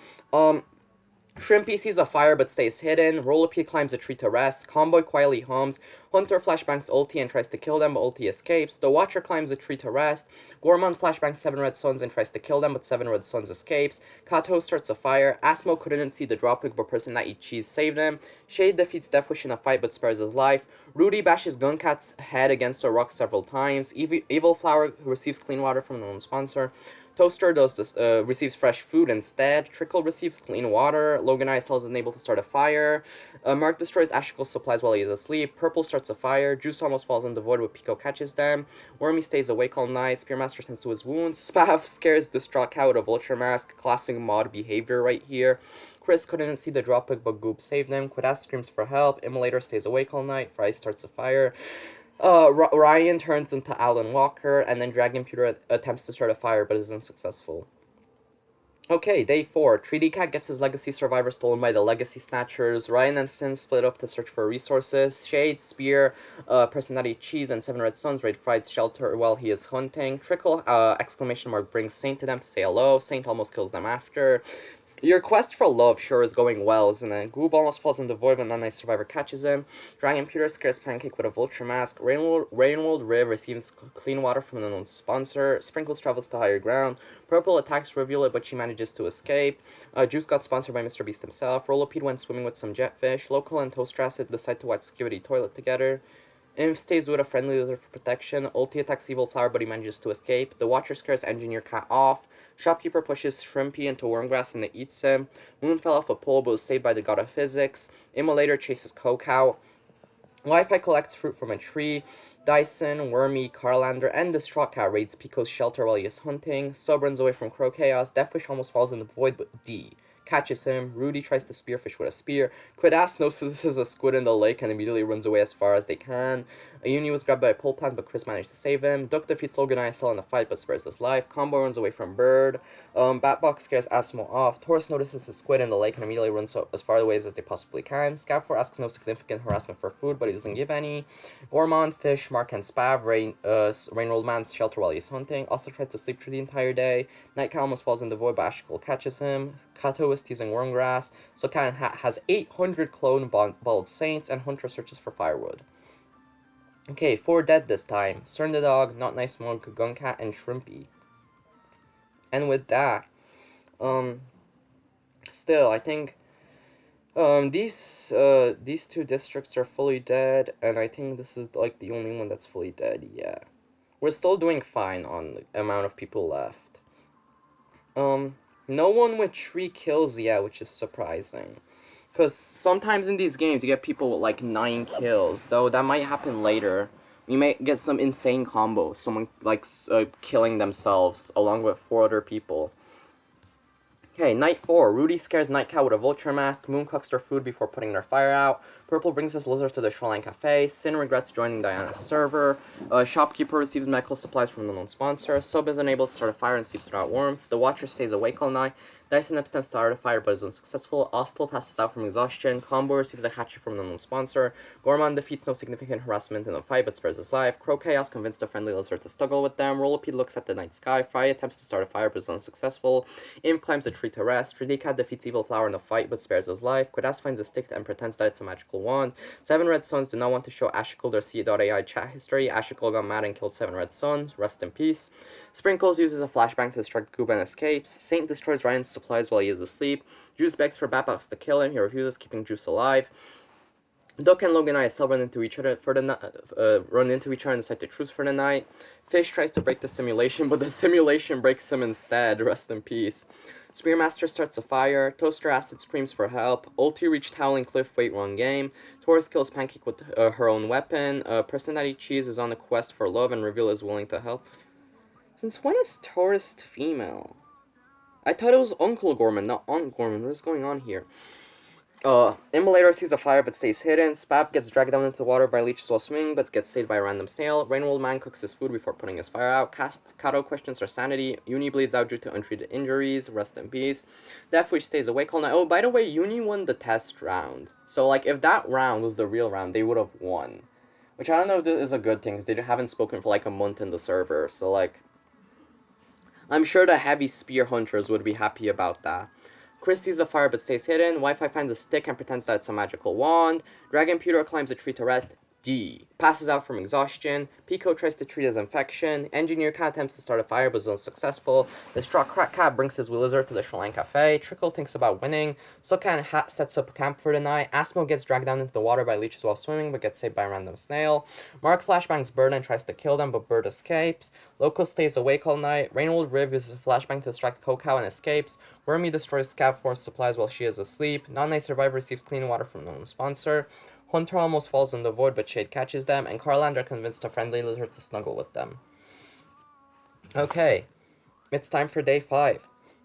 Shrimpy sees a fire but stays hidden. Rollipede climbs a tree to rest. Convoy quietly hums. Hunter flashbangs ulti and tries to kill them, but ulti escapes. The Watcher climbs a tree to rest. Gormon flashbangs 7 red suns and tries to kill them, but 7 red suns escapes. Kato starts a fire. Asmo couldn't see the drop pick, but person that eats cheese saved him. Shade defeats Deathwish in a fight but spares his life. Rudy bashes Guncat's head against a rock several times. Evil Flower receives clean water from an unknown sponsor. Toaster receives fresh food instead. Trickle receives clean water. Logan Eye is unable to start a fire. Mark destroys Ashicle's supplies while he is asleep. Purple starts a fire. Juice almost falls in the void, but Pico catches them. Wormy stays awake all night. Spearmaster tends to his wounds. Spaff scares Distraught Cow with a vulture mask. Classic mod behavior right here. Chris couldn't see the drop pick, but Goop saved him. Quidass screams for help. Immolator stays awake all night. Fry starts a fire. Ryan turns into Alan Walker, and then Dragon Computer attempts to start a fire, but is unsuccessful. Okay, day 4. 3D Cat gets his Legacy Survivor stolen by the Legacy Snatchers. Ryan and Sin split up to search for resources. Shade, Spear, Personality Cheese, and 7 Red Suns raid Fried's shelter while he is hunting. Trickle, exclamation mark, brings Saint to them to say hello. Saint almost kills them after. Your quest for love sure is going well, isn't it? Goob almost falls in the void when Not Nice Survivor catches him. Dragon Peter scares Pancake with a vulture mask. Rainwold Riv receives clean water from an unknown sponsor. Sprinkles travels to higher ground. Purple attacks Rivulet, but she manages to escape. Juice got sponsored by Mr. Beast himself. Rollipede went swimming with some jetfish. Local and Toaster Acid decide to watch Skivity Toilet together. Inf stays with a friendly lizard for protection. Ulti attacks Evil Flower, but he manages to escape. The Watcher scares Engineer Cat off. Shopkeeper pushes Shrimpy into Wormgrass and it eats him. Moon fell off a pole but was saved by the god of physics. Immolator chases Cocoa. Wi-Fi collects fruit from a tree. Dyson, Wormy, Carlander, and Distraught Cat raids Pico's shelter while he is hunting. Sub runs away from Crow Chaos. Deathwish almost falls in the void, but D catches him. Rudy tries to spearfish with a spear. Quidass notices a squid in the lake and immediately runs away as far as they can. Uni was grabbed by a pole plant, but Chris managed to save him. Duck defeats Logan ISL in a fight, but spares his life. Combo runs away from Bird. Batbox scares Asmo off. Taurus notices the squid in the lake and immediately runs as far away as they possibly can. Scav4 asks no significant harassment for food, but he doesn't give any. Gormon, Fish, Mark, and Spav rain Old Man's shelter while he's hunting. Also tries to sleep through the entire day. Nightcat almost falls in the void, but Ashikal catches him. Kato is teasing Wormgrass. So Cannon Hat has 800 clone bald saints, and Hunter searches for firewood. Okay, 4 dead this time. Cern the Dog, Not Nice Monk, Guncat, and Shrimpy. And with that, still, I think, these 2 districts are fully dead, and I think this is, like, the only one that's fully dead, yeah. We're still doing fine on the amount of people left. No one with 3 kills yet, which is surprising. Because sometimes in these games, you get people with, like, 9 kills, though that might happen later. You may get some insane combo, someone, like, killing themselves along with 4 other people. Okay, night 4. Rudy scares Nightcat with a vulture mask. Moon cooks their food before putting their fire out. Purple brings his lizard to the Shoreline Cafe. Sin regrets joining Diana's server. Shopkeeper receives medical supplies from the known sponsor. Sub is unable to start a fire and sleeps without warmth. The Watcher stays awake all night. Dyson attempts to start a fire but is unsuccessful. Ostel passes out from exhaustion. Combo receives a hatchet from the known sponsor. Gorman defeats no significant harassment in the fight but spares his life. Crow Chaos convinced a friendly lizard to struggle with them. Rollipede looks at the night sky. Fry attempts to start a fire but is unsuccessful. Imp climbs a tree to rest. 3D Cat defeats Evil Flower in the fight but spares his life. Quadas finds a stick and pretends that it's a magical wand. 7 Red Suns do not want to show Ashikal their C.AI chat history. Ashikal got mad and killed 7 Red Suns. Rest in peace. Sprinkles uses a flashbang to distract Goob and escapes. Saint destroys Ryan's supplies while he is asleep. Juice begs for Batbox to kill him. He refuses, keeping Juice alive. Duck and Logan ISL run into each other and decide to truce for the night. Fish tries to break the simulation, but the simulation breaks him instead. Rest in peace. Spearmaster starts a fire. Toaster Acid screams for help. Ulti reached Howling Cliff, wait, wrong game. Taurus kills Pancake with her own weapon. Personality Cheese is on a quest for love and Reveal is willing to help. Since when is Taurus female? I thought it was Uncle Gorman, not Aunt Gorman. What is going on here? Immolator sees a fire but stays hidden. Spab gets dragged down into the water by leeches while swimming but gets saved by a random snail. Rainbow Man cooks his food before putting his fire out. Kato questions her sanity. Uni bleeds out due to untreated injuries. Rest in peace. Deathwish stays awake all night. Oh, by the way, Uni won the test round. So, like, if that round was the real round, they would have won. Which I don't know if this is a good thing, because they haven't spoken for, like, a month in the server. So, like, I'm sure the heavy spear hunters would be happy about that. Chris sees a fire but stays hidden. Wi-Fi finds a stick and pretends that it's a magical wand. Dragon Pewter climbs a tree to rest. D. Passes out from exhaustion. Pico tries to treat his infection. Engineer Cat attempts to start a fire but is unsuccessful. Distraught Crack Cat brings his lizard to the Shoreline Cafe. Trickle thinks about winning. Suka and Hat sets up a camp for the night. Asmo gets dragged down into the water by leeches while swimming but gets saved by a random snail. Mark flashbangs Bird and tries to kill them but Bird escapes. Loco stays awake all night. Rainwold Riv uses a flashbang to distract Cocow and escapes. Wormy destroys Scav Force supplies while she is asleep. Non-Nice Survivor receives clean water from the known sponsor. Hunter almost falls in the void, but Shade catches them, and Carlander convinced a friendly lizard to snuggle with them. Okay, it's time for day 5.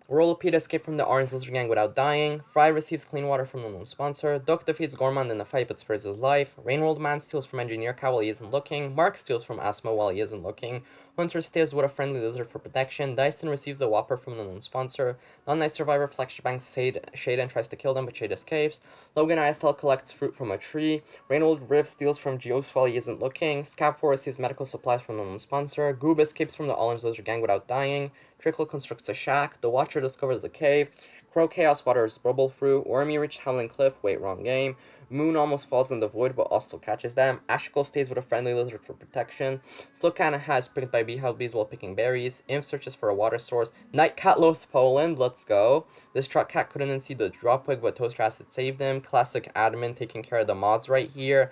Rollipede escaped from the Orange Lizard Gang without dying. Fry receives clean water from the known sponsor. Duck defeats Gormand in a fight but spares his life. Rainrolled Man steals from Engineer Cow while he isn't looking. Mark steals from Asmo while he isn't looking. Hunter stays with a friendly lizard for protection. Dyson receives a whopper from the known sponsor. Non-Nice Survivor flashbangs Shade and tries to kill them but Shade escapes. Logan ISL collects fruit from a tree. Rainrolled Riv steals from Geos while he isn't looking. Scap4 receives medical supplies from the known sponsor. Goob escapes from the Orange Lizard Gang without dying. Trickle constructs a shack. The Watcher discovers the cave. Crow Chaos waters Bubble Fruit. Wormy reached Howling Cliff. Wait, wrong game. Moon almost falls in the void, but also catches them. Ashikal stays with a friendly lizard for protection. Slowcana has pricked by beehive bees while picking berries. Imp searches for a water source. Nightcat loves Poland. Let's go. This truck cat couldn't see the dropwig, but Toaster Acid saved him. Classic admin taking care of the mods right here.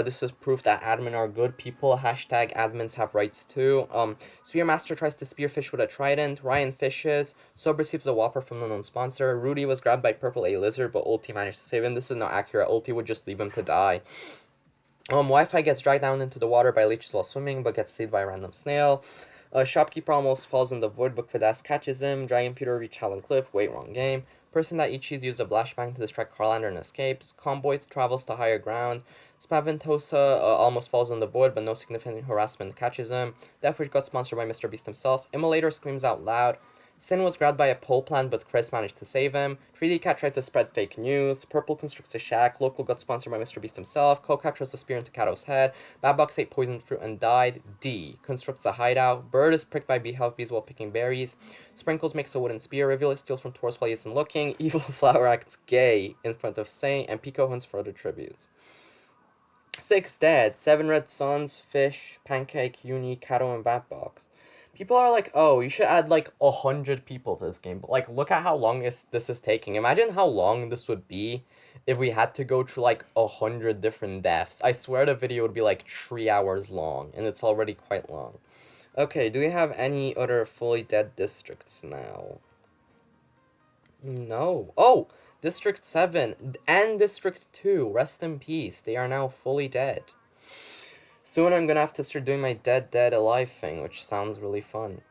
This is proof that admin are good people. Hashtag admins have rights too. Spearmaster tries to spearfish with a trident. Ryan fishes. Sub receives a whopper from the known sponsor. Rudy was grabbed by Purple A Lizard, but Ulti managed to save him. This is not accurate. Ulti would just leave him to die. Wi-Fi gets dragged down into the water by leeches while swimming, but gets saved by a random snail. Shopkeeper almost falls in the void, but Quadas catches him. Dragon Pewter reach Howling Cliff. Wait, wrong game. Person that Ichi's used a flashbang to distract Carlander and escapes. Convoy travels to higher ground. Spaventosa almost falls in the void, but no significant harassment catches him. Deathwish got sponsored by Mr. Beast himself. Immolator screams out loud. Sin was grabbed by a pole plant, but Chris managed to save him. 3D Cat tried to spread fake news. Purple constructs a shack. Local got sponsored by Mr. Beast himself. Kokat throws a spear into Kato's head. Babbox ate poisoned fruit and died. D constructs a hideout. Bird is pricked by bees while picking berries. Sprinkles makes a wooden spear. Rivula steals from Taurus while he isn't looking. Evil Flower acts gay in front of Saint, and Pico hunts for other tributes. 6 dead. 7 red suns, fish, pancake, uni, Kato, and Batbox. People are like, oh, you should add like 100 people to this game. But like, look at how long this is taking. Imagine how long this would be if we had to go through like 100 different deaths. I swear the video would be like 3 hours long, and it's already quite long. Okay, do we have any other fully dead districts now? No. Oh! District 7 and District 2, rest in peace. They are now fully dead. Soon I'm gonna have to start doing my dead alive thing, which sounds really fun.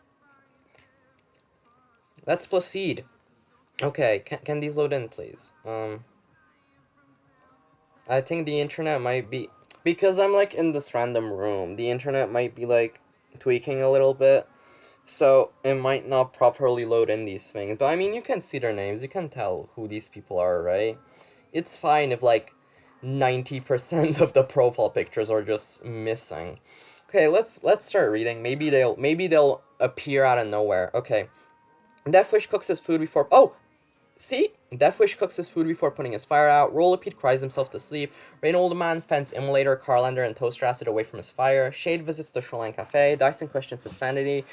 Let's proceed. Okay, can these load in, please? I think the internet might be... Because I'm, like, in this random room, the internet might be, like, tweaking a little bit. So, it might not properly load in these things. But, I mean, you can see their names. You can tell who these people are, right? It's fine if, like, 90% of the profile pictures are just missing. Okay, let's start reading. Maybe they'll appear out of nowhere. Okay. Deathwish cooks his food before... Oh! See? Deathwish cooks his food before putting his fire out. Rolipede cries himself to sleep. Rain Oldman fends Immolator, Carlander, and Toaster Acid away from his fire. Shade visits the Shoreline Cafe. Dyson questions his sanity.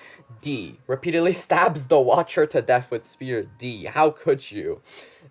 D. Repeatedly stabs the Watcher to death with spear. D. How could you?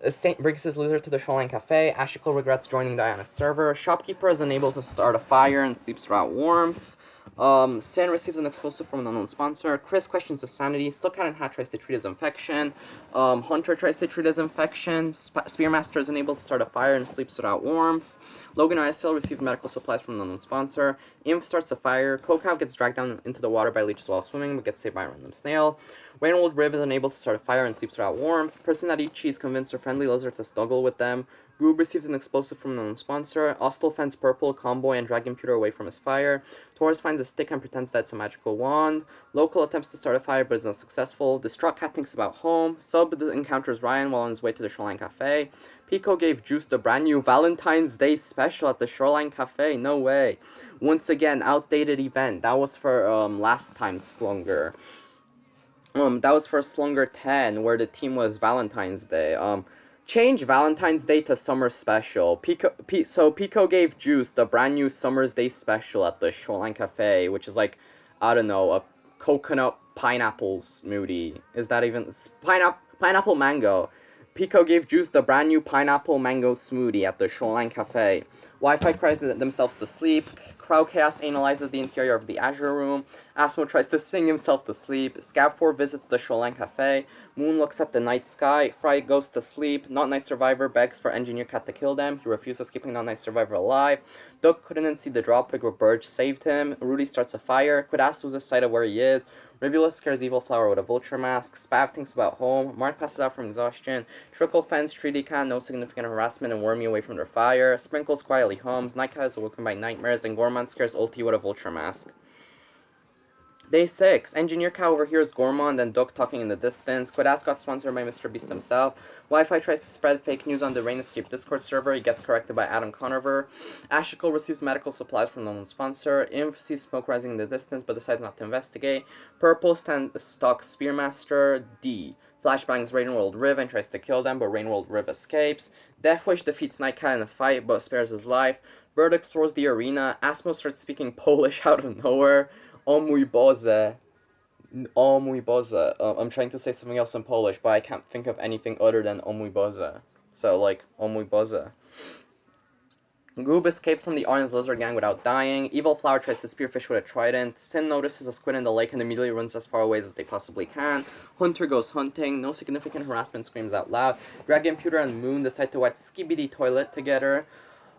Saint brings his lizard to the Shoreline Cafe. Ashiko regrets joining Diana's server. Shopkeeper is unable to start a fire and sleeps without warmth. Sin receives an explosive from an unknown sponsor. Chris questions his sanity. Silkcat and Hat tries to treat his infection. Hunter tries to treat his infection. Spearmaster is unable to start a fire and sleeps without warmth. Logan ISL receives medical supplies from an unknown sponsor. Imp starts a fire. Kokow gets dragged down into the water by leeches while swimming, but gets saved by a random snail. Rainwold Riv is unable to start a fire and sleeps without warmth. Person that eats cheese convinced her friendly lizard to snuggle with them. Goob receives an explosive from an unknown sponsor. Ostel fends Purple, Comboy, and Dragon Pewter away from his fire. Taurus finds a stick and pretends that it's a magical wand. Local attempts to start a fire but is unsuccessful. Distraught Cat thinks about home. Sub encounters Ryan while on his way to the Shoreline Cafe. Pico gave Juice the brand new Valentine's Day special at the Shoreline Cafe. No way. Once again, outdated event. That was for last time's Slunger. That was for Slunger 10, where the theme was Valentine's Day. Change Valentine's Day to Summer Special. So Pico gave Juice the brand new Summer's Day Special at the Shoreline Cafe, which is like, I don't know, a coconut pineapple smoothie. Is that even... Pineapple mango. Pico gave Juice the brand new pineapple mango smoothie at the Shoreline Cafe. Wi-Fi cries themselves to sleep. Crow Chaos analyzes the interior of the Azure Room. Asmo tries to sing himself to sleep. Scab4 visits the Shoreline Cafe. Moon looks at the night sky. Fry goes to sleep. Not Nice Survivor begs for Engineer Cat to kill them. He refuses, keeping Not Nice Survivor alive. Doug couldn't see the drop pick where Burge saved him. Rudy starts a fire. Quadas loses sight of where he is. Rivula scares Evil Flower with a vulture mask. Spav thinks about home. Mark passes out from exhaustion. Trickle fends Tridican, no significant harassment, and Wormy away from their fire. Sprinkles quietly hums. Nightcat is awoken by nightmares, and Gorman scares Ulti with a vulture mask. Day 6. Engineer Cow overhears Gormand and Duck talking in the distance. Quadas got sponsored by Mr. Beast himself. Wi-Fi tries to spread fake news on the Rain Escape Discord server. He gets corrected by Adam Conover. Ashiko receives medical supplies from an unknown sponsor. Inv sees smoke rising in the distance but decides not to investigate. Purple stalks Spearmaster. D. Flashbangs Rainworld Riv and tries to kill them, but Rainworld Riv escapes. Deathwish defeats Nightcat in a fight but spares his life. Bird explores the arena. Asmo starts speaking Polish out of nowhere. O mój Boże. O mój Boże. I'm trying to say something else in Polish, but I can't think of anything other than O mój Boże. So, like, O mój Boże. Goob escaped from the Orange Lizard Gang without dying. Evil Flower tries to spearfish with a trident. Sin notices a squid in the lake and immediately runs as far away as they possibly can. Hunter goes hunting. No significant harassment screams out loud. Dragon Pewter and Moon decide to watch Skibidi Toilet together.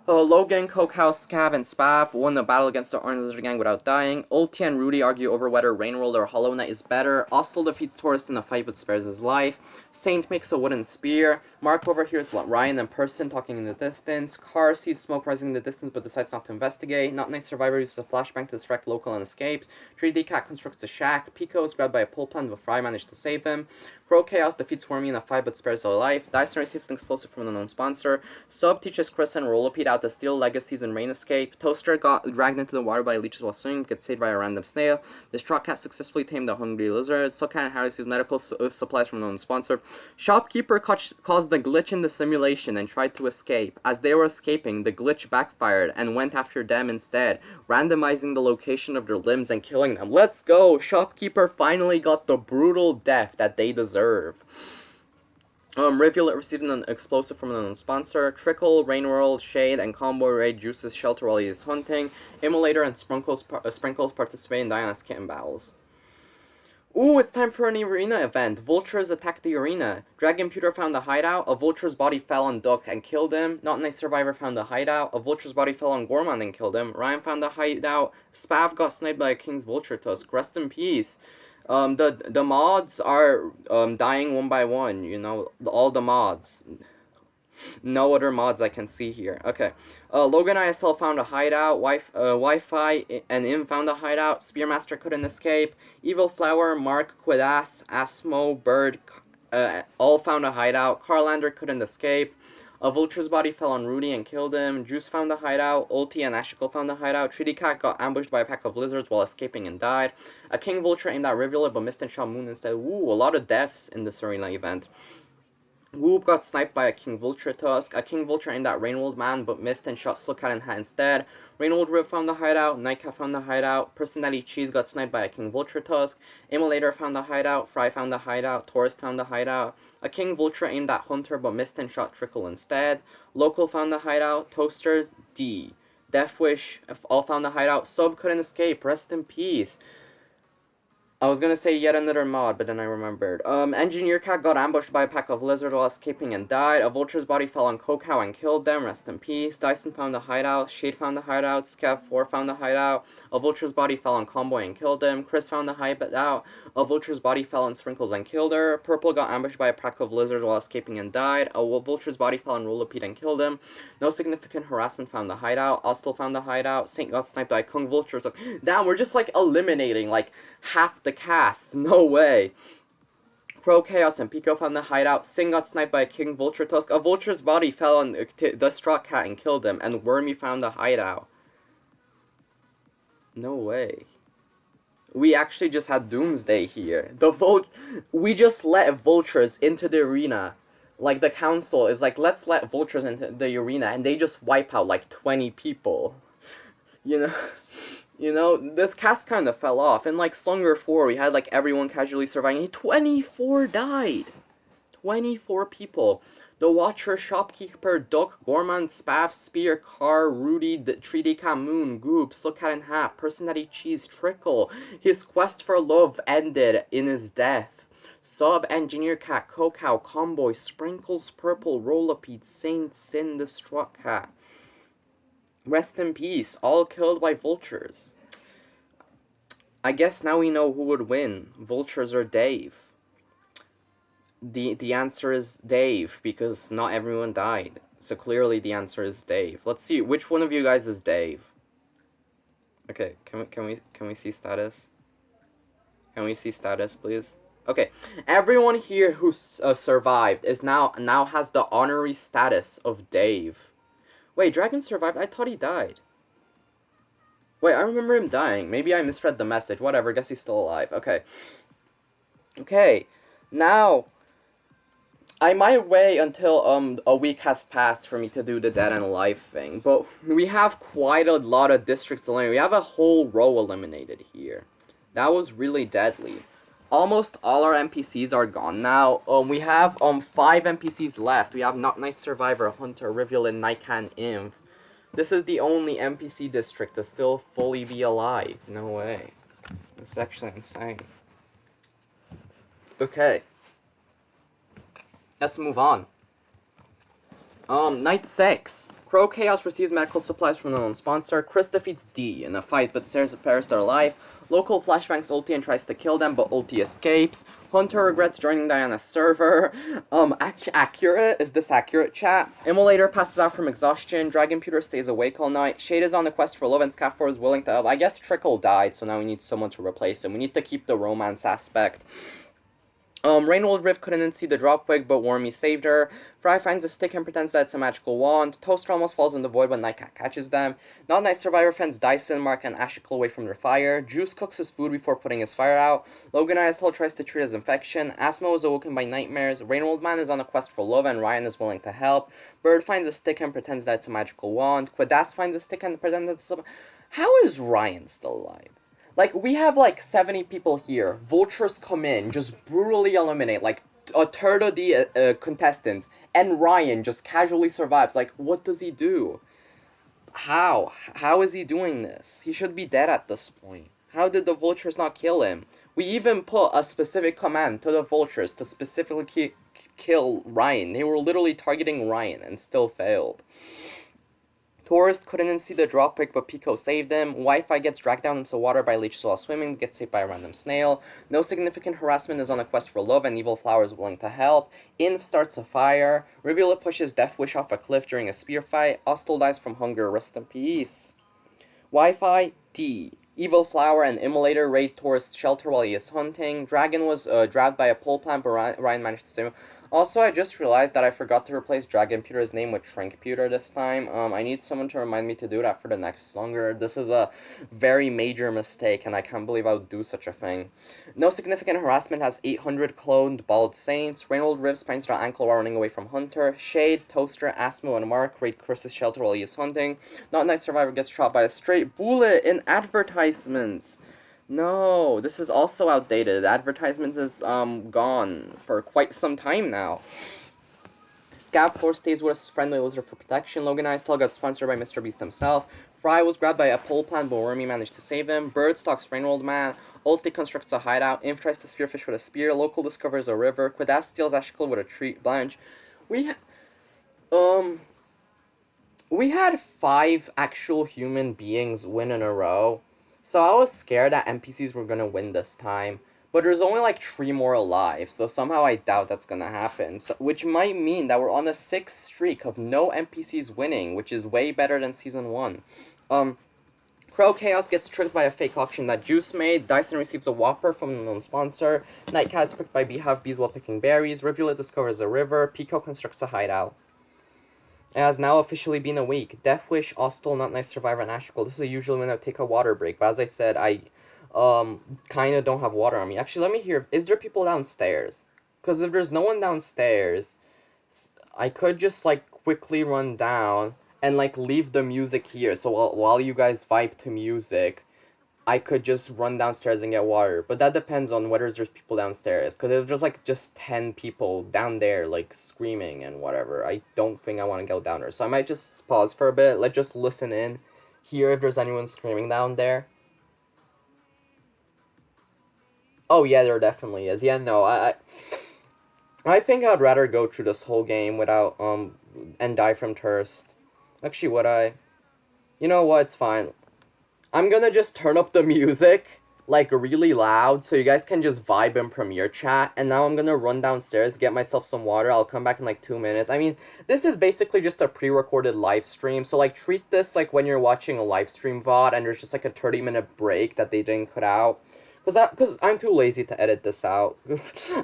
Logan, Cokehouse, Scav, and Spav won the battle against the Orange Lizard Gang without dying. Ulti and Rudy argue over whether Rainroll or Hollow Knight is better. Ostel defeats Tourist in a fight but spares his life. Saint makes a wooden spear. Mark overhears Ryan in person talking in the distance. Carr sees smoke rising in the distance but decides not to investigate. Not Nice Survivor uses a flashbang to distract Local and escapes. 3D Cat constructs a shack. Pico is grabbed by a pole plant but Fry managed to save him. Crow Chaos defeats Wormy in a fight but spares her life. Dyson receives an explosive from an unknown sponsor. Sub teaches Chris and Rollipede how to steal legacies and rain escape. Toaster got dragged into the water by leeches while swimming, gets saved by a random snail. Distraught Cat successfully tamed a hungry lizard. Suckcat and Harry receives medical supplies from an unknown sponsor. Shopkeeper caused a glitch in the simulation and tried to escape. As they were escaping, the glitch backfired and went after them instead, randomizing the location of their limbs and killing them. Let's go! Shopkeeper finally got the brutal death that they deserve. Rivulet received an explosive from an unknown sponsor. Trickle, Rainroll, Shade, and Combo Raid juices shelter while he is hunting. Immolator and Sprinkles participate in Diana's kitten battles. Ooh, it's time for an arena event. Vultures attack the arena. Dragon Pewter found a hideout. A vulture's body fell on Duck and killed him. Not Nice Survivor found a hideout. A vulture's body fell on Gorman and killed him. Ryan found a hideout. Spav got sniped by a king's vulture tusk. Rest in peace. The mods are dying one by one, you know, all the mods. No other mods I can see here. Okay. Logan ISL found a hideout. Wi-Fi and Im found a hideout. Spearmaster couldn't escape. Evil Flower, Mark, Quidas, Asmo, Bird, all found a hideout. Carlander couldn't escape. A vulture's body fell on Rudy and killed him. Juice found a hideout. Ulti and Ashical found a hideout. Treaty Cat got ambushed by a pack of lizards while escaping and died. A king vulture aimed at Rivulet but missed and shot Moon instead. Ooh, a lot of deaths in this arena event. Whoop got sniped by a king vulture tusk. A king vulture aimed at Rainwold Man but missed and shot Slugcat and Hat instead. Rainwold Rib found the hideout. Nightcat found the hideout. Personality Cheese got sniped by a king vulture tusk. Immolator found the hideout. Fry found the hideout. Tourist found the hideout. A king vulture aimed at Hunter but missed and shot Trickle instead. Local found the hideout. Toaster, D. Deathwish all found the hideout. Sub couldn't escape. Rest in peace. I was gonna say yet another mod, but then I remembered. Engineer Cat got ambushed by a pack of lizards while escaping and died. A vulture's body fell on Cocow and killed them. Rest in peace. Dyson found a hideout. Shade found a hideout. Scav 4 found a hideout. A vulture's body fell on Comboy and killed him. Chris found a hideout. A vulture's body fell on Sprinkles and killed her. Purple got ambushed by a pack of lizards while escaping and died. A vulture's body fell on Rollipede and killed him. No significant harassment found the hideout. Ostel found the hideout. Saint got sniped by Kung Vulture. Damn, we're just like eliminating like half the cast. No way. Crow Chaos and Pico found the hideout. Sing got sniped by a king vulture tusk. A vulture's body fell on the Straw Cat and killed him. And Wormy found the hideout. No way. We actually just had Doomsday here. We just let vultures into the arena. Like, the council is like, let's let vultures into the arena. And they just wipe out like 20 people. You know? You know, this cast kind of fell off. In, like, Slunger 4, we had, like, everyone casually surviving. 24 died! 24 people. The Watcher, Shopkeeper, Duck, Gorman, Spav, Spear, Carr, Rudy, the 3D Cat, Moon, Goop, Slugcat and Hat, Personality Cheese, Trickle. His quest for love ended in his death. Sub, Engineer Cat, Cocow, Comboy, Sprinkles, Purple, Rollipede, Saint, Sin, Distraught Cat. Rest in peace, all killed by vultures. I guess now we know who would win, vultures or Dave. The answer is Dave, because not everyone died. So clearly the answer is Dave. Let's see, which one of you guys is Dave? Okay, can we see status? Can we see status, please? Okay, everyone here who survived is now has the honorary status of Dave. Wait, Dragon survived? I thought he died. Wait, I remember him dying. Maybe I misread the message. Whatever, guess he's still alive. Okay. Okay, now, I might wait until a week has passed for me to do the dead and alive thing, but we have quite a lot of districts eliminated. We have a whole row eliminated here. That was really deadly. Almost all our NPCs are gone now. We have 5 NPCs left. We have Not Nice Survivor, Hunter, Rivulet, Nightcat, and Inv. This is the only NPC district to still fully be alive. No way. This is actually insane. Okay. Let's move on. Night 6. Crow Chaos receives medical supplies from the known sponsor. Chris defeats D in a fight but spares their life. Local flashbangs ulti and tries to kill them, but ulti escapes. Hunter regrets joining Diana's server. Accurate? Is this accurate, chat? Immolator passes out from exhaustion. Dragon Pewter stays awake all night. Shade is on the quest for love and Scaffold is willing to help. I guess Trickle died, so now we need someone to replace him. We need to keep the romance aspect. Rainwold Rift couldn't see the drop wig, but Wormy saved her. Fry finds a stick and pretends that it's a magical wand. Toaster almost falls in the void when Nightcat catches them. Not Nice Survivor fends Dyson, Mark, and Ashicle away from their fire. Juice cooks his food before putting his fire out. Logan Asshole tries to treat his infection. Asmo is awoken by nightmares. Rainwold Man is on a quest for love, and Ryan is willing to help. Bird finds a stick and pretends that it's a magical wand. Quadas finds a stick and pretends that it's a... How is Ryan still alive? Like, we have, 70 people here. Vultures come in, just brutally eliminate, a third of the contestants. And Ryan just casually survives. Like, what does he do? How? How is he doing this? He should be dead at this point. How did the Vultures not kill him? We even put a specific command to the Vultures to specifically kill Ryan. They were literally targeting Ryan and still failed. Tourist couldn't see the drop pick, but Pico saved him. Wi-Fi gets dragged down into the water by leeches while swimming, gets saved by a random snail. No significant harassment is on a quest for love, and Evil Flower is willing to help. Inv starts a fire. Rivula pushes Death Wish off a cliff during a spear fight. Ostel dies from hunger, rest in peace. Wi-Fi D. Evil Flower and Immolator raid Tourist's shelter while he is hunting. Dragon was dragged by a pole plant, but Ryan managed to save him. Also, I just realized that I forgot to replace Dragon Pewter's name with Shrink Pewter this time. I need someone to remind me to do that for the next Slunger. This is a very major mistake, and I can't believe I would do such a thing. No significant harassment has 800 cloned Bald Saints. Rainbow Rivs finds their ankle while running away from Hunter. Shade, Toaster, Asmo, and Mark raid Chris's shelter while he is hunting. Not Nice Survivor gets shot by a straight bullet in advertisements. No, this is also outdated. Advertisements is gone for quite some time now. Scav Force stays with his friendly loser for protection. Logan Isel got sponsored by Mr. Beast himself. Fry was grabbed by a pole plant, but Wormy managed to save him. Bird stalks Rainrolled Man. Ulti constructs a hideout. Inf tries to spearfish with a spear. Local discovers a river. Quadas steals Ashicle with a tree branch. We had 5 actual human beings win in a row. So I was scared that NPCs were gonna win this time, but there's only 3 more alive, so somehow I doubt that's gonna happen, which might mean that we're on a 6th streak of no NPCs winning, which is way better than Season 1. Crow Chaos gets tricked by a fake auction that Juice made. Dyson receives a Whopper from an unknown sponsor. Nightcat is pricked by beehive bees while picking berries. Rivula discovers a river. Pico constructs a hideout. It has now officially been a week. Death Wish, Ostel, Not Nice Survivor, and Ashicle. This is usually when I take a water break, but as I said, I kind of don't have water on me. Actually, let me hear, is there people downstairs? Because if there's no one downstairs, I could just, quickly run down and, leave the music here. So while you guys vibe to music, I could just run downstairs and get water. But that depends on whether there's people downstairs. Because if there's, just 10 people down there, screaming and whatever, I don't think I want to go down there. So I might just pause for a bit. Let's just listen in. Hear if there's anyone screaming down there. Oh, yeah, there definitely is. Yeah, no, I think I'd rather go through this whole game without, and die from thirst. Actually, would I? You know what, it's fine. I'm gonna just turn up the music, really loud, so you guys can just vibe in Premiere Chat, and now I'm gonna run downstairs, get myself some water. I'll come back in 2 minutes. I mean, this is basically just a pre-recorded live stream, so treat this when you're watching a live stream VOD, and there's just a 30-minute break that they didn't cut out. Because I'm too lazy to edit this out.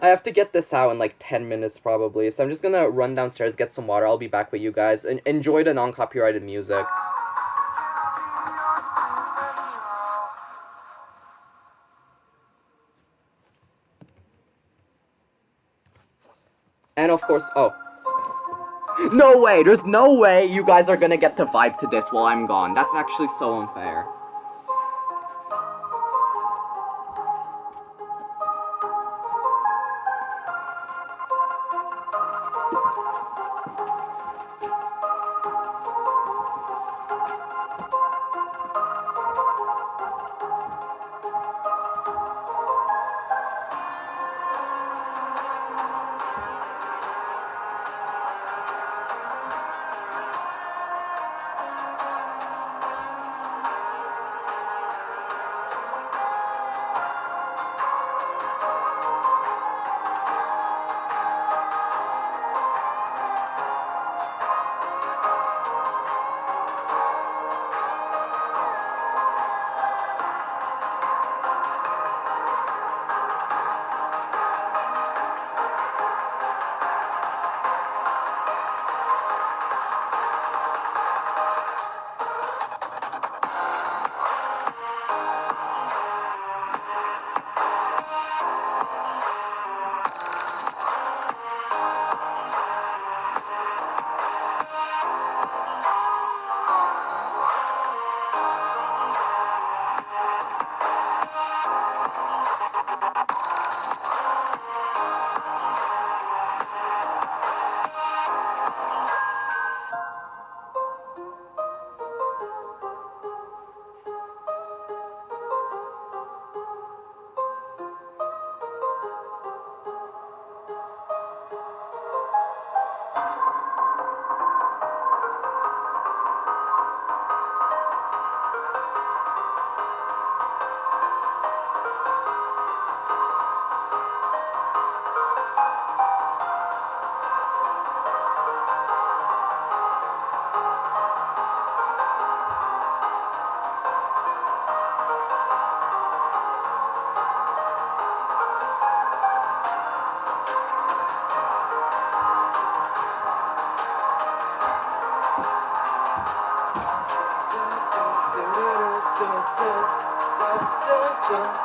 I have to get this out in 10 minutes probably, so I'm just gonna run downstairs, get some water. I'll be back with you guys, and enjoy the non-copyrighted music. And of course, oh. No way! There's no way you guys are gonna get to vibe to this while I'm gone. That's actually so unfair.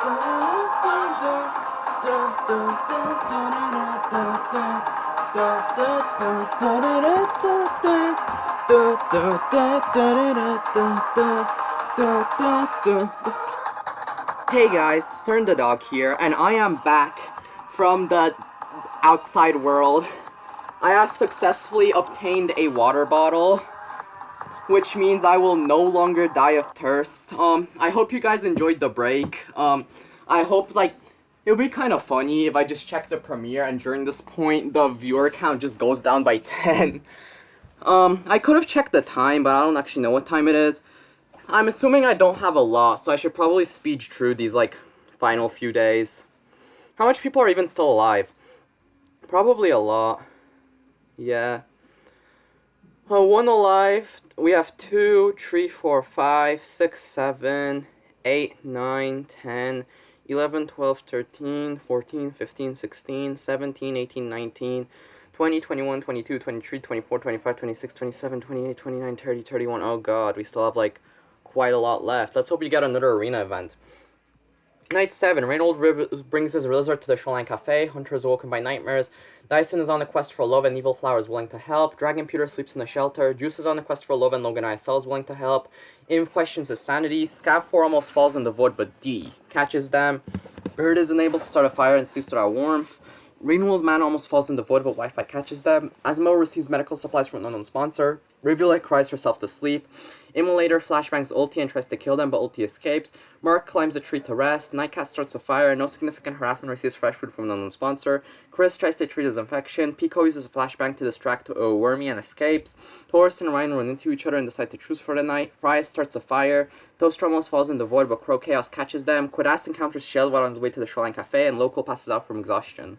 Hey guys, Cern the dog here, and I am back from the outside world. I have successfully obtained a water bottle, which means I will no longer die of thirst. I hope you guys enjoyed the break. I hope, like, it would be kind of funny if I just check the premiere and during this point the viewer count just goes down by 10. I could have checked the time, but I don't actually know what time it is. I'm assuming I don't have a lot, so I should probably speed through these, like, final few days. How much people are even still alive? Probably a lot. Yeah. One alive. We have 2, 3, 4, 5, 6, 7, 8, 9, 10, 11, 12, 13, 14, 15, 16, 17, 18, 19, 20, 21, 22, 23, 24, 25, 26, 27, 28, 29, 30, 31. Oh god, we still have, like, quite a lot left. Let's hope you get another arena event. Night 7. Reynold brings his lizard to the Shoreline Cafe. Hunter is awoken by nightmares. Dyson is on the quest for love and Evil Flower is willing to help. Dragon Pewter sleeps in the shelter. Juice is on the quest for love and Logan ISL is willing to help. Imp questions his sanity. Scav 4 almost falls in the void, but D catches them. Bird is unable to start a fire and sleeps without warmth. Rainwold Man almost falls in the void, but Wi-Fi catches them. Asmo receives medical supplies from an unknown sponsor. Rivulet cries herself to sleep. Immolator flashbangs ulti and tries to kill them, but ulti escapes. Mark climbs a tree to rest. Nightcat starts a fire. No significant harassment receives fresh food from an unknown sponsor. Chris tries to treat his infection. Pico uses a flashbang to distract Wormy and escapes. Taurus and Ryan run into each other and decide to truce for the night. Fry starts a fire. Toaster almost falls in the void, but Crow Chaos catches them. Quadas encounters Shield while on his way to the Shoreline Cafe, and Local passes out from exhaustion.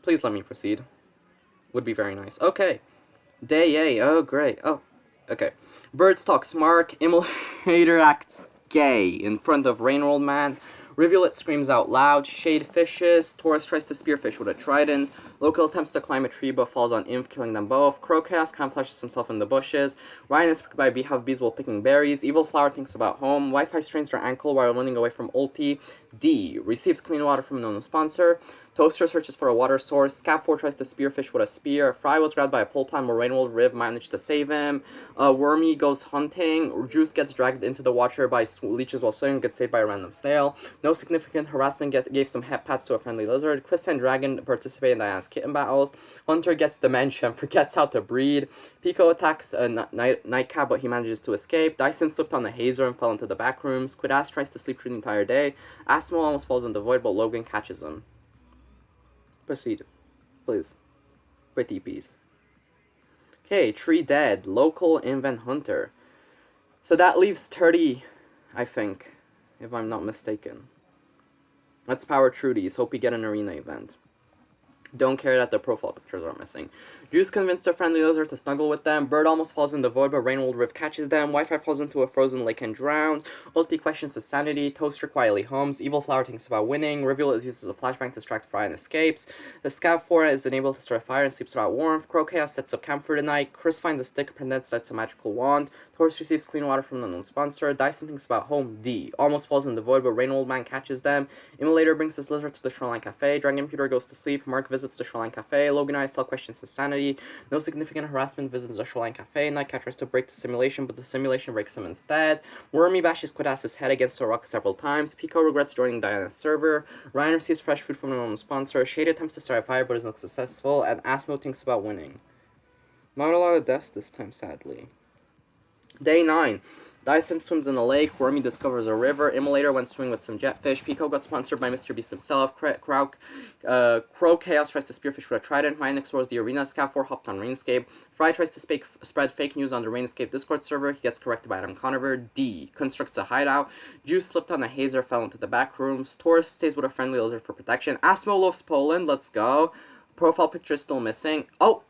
Please let me proceed. Would be very nice. Okay. Day A. Oh, great. Oh, okay. Bird stalks Mark. Immolator acts gay in front of Rainroll Man. Rivulet screams out loud. Shade fishes. Taurus tries to spearfish with a trident. Local attempts to climb a tree but falls on Imp, killing them both. Crow Chaos camouflages himself in the bushes. Ryan is pricked by a beehive bees while picking berries. Evil Flower thinks about home. Wi-Fi strains their ankle while running away from ulti. D receives clean water from an unknown sponsor. Toaster searches for a water source. Scav 4 tries to spearfish with a spear. Fry was grabbed by a pole plant where Rainwold Riv managed to save him. Wormy goes hunting. Juice gets dragged into the water by leeches while swimming, gets saved by a random snail. No significant harassment gave some head pats to a friendly lizard. Chris and Dragon participate in Diana's kitten battles. Hunter gets dementia and forgets how to breed. Pico attacks a nightcap, but he manages to escape. Dyson slipped on the hazer and fell into the back rooms. Quadas tries to sleep through the entire day. Asmo almost falls in the void, but Logan catches him. Proceed, please. Pretty peace. Okay, Tree dead. Local, Invent, Hunter. So that leaves 30, I think, if I'm not mistaken. Let's power through these. Hope we get an arena event. Don't care that the profile pictures are missing. Juice convinced a friendly lizard to snuggle with them. Bird almost falls in the void, but Rainwold Rift catches them. Wi-Fi falls into a frozen lake and drowns. Ulti questions his sanity. Toaster quietly hums. Evil Flower thinks about winning. Rivulet uses a flashbang to distract Fry and escapes. The Scav 4 is unable to start a fire and sleeps without warmth. Crow Chaos sets up camp for the night. Chris finds a stick and then sets a magical wand. Taurus receives clean water from an unknown sponsor. Dyson thinks about home. D almost falls in the void, but Rainwold Man catches them. Immolator brings his lizard to the Shoreline Cafe. Dragon Pewter goes to sleep. Mark visits the Shoreline Cafe. Logan ISL questions his sanity. No significant harassment visits the Shoreline Cafe. Nightcat tries to break the simulation, but the simulation breaks him instead. Wormy bashes Quadas' head against a rock several times. Pico regrets joining Diana's server. Ryan receives fresh food from an unknown sponsor. Shade attempts to start a fire, but is not successful. And Asmo thinks about winning. Not a lot of deaths this time, sadly. Day 9. Dyson swims in a lake. Wormy discovers a river. Immolator went swimming with some jetfish. Pico got sponsored by Mr. Beast himself. Crow Chaos tries to spearfish with a trident. Ryan explores the arena. Scav 4 hopped on Rainscape. Fry tries to spread fake news on the Rainscape Discord server. He gets corrected by Adam Conover. D constructs a hideout. Juice slipped on a hazer, fell into the back rooms. Taurus stays with a friendly lizard for protection. Asmo loves Poland. Let's go. Profile picture is still missing. Oh!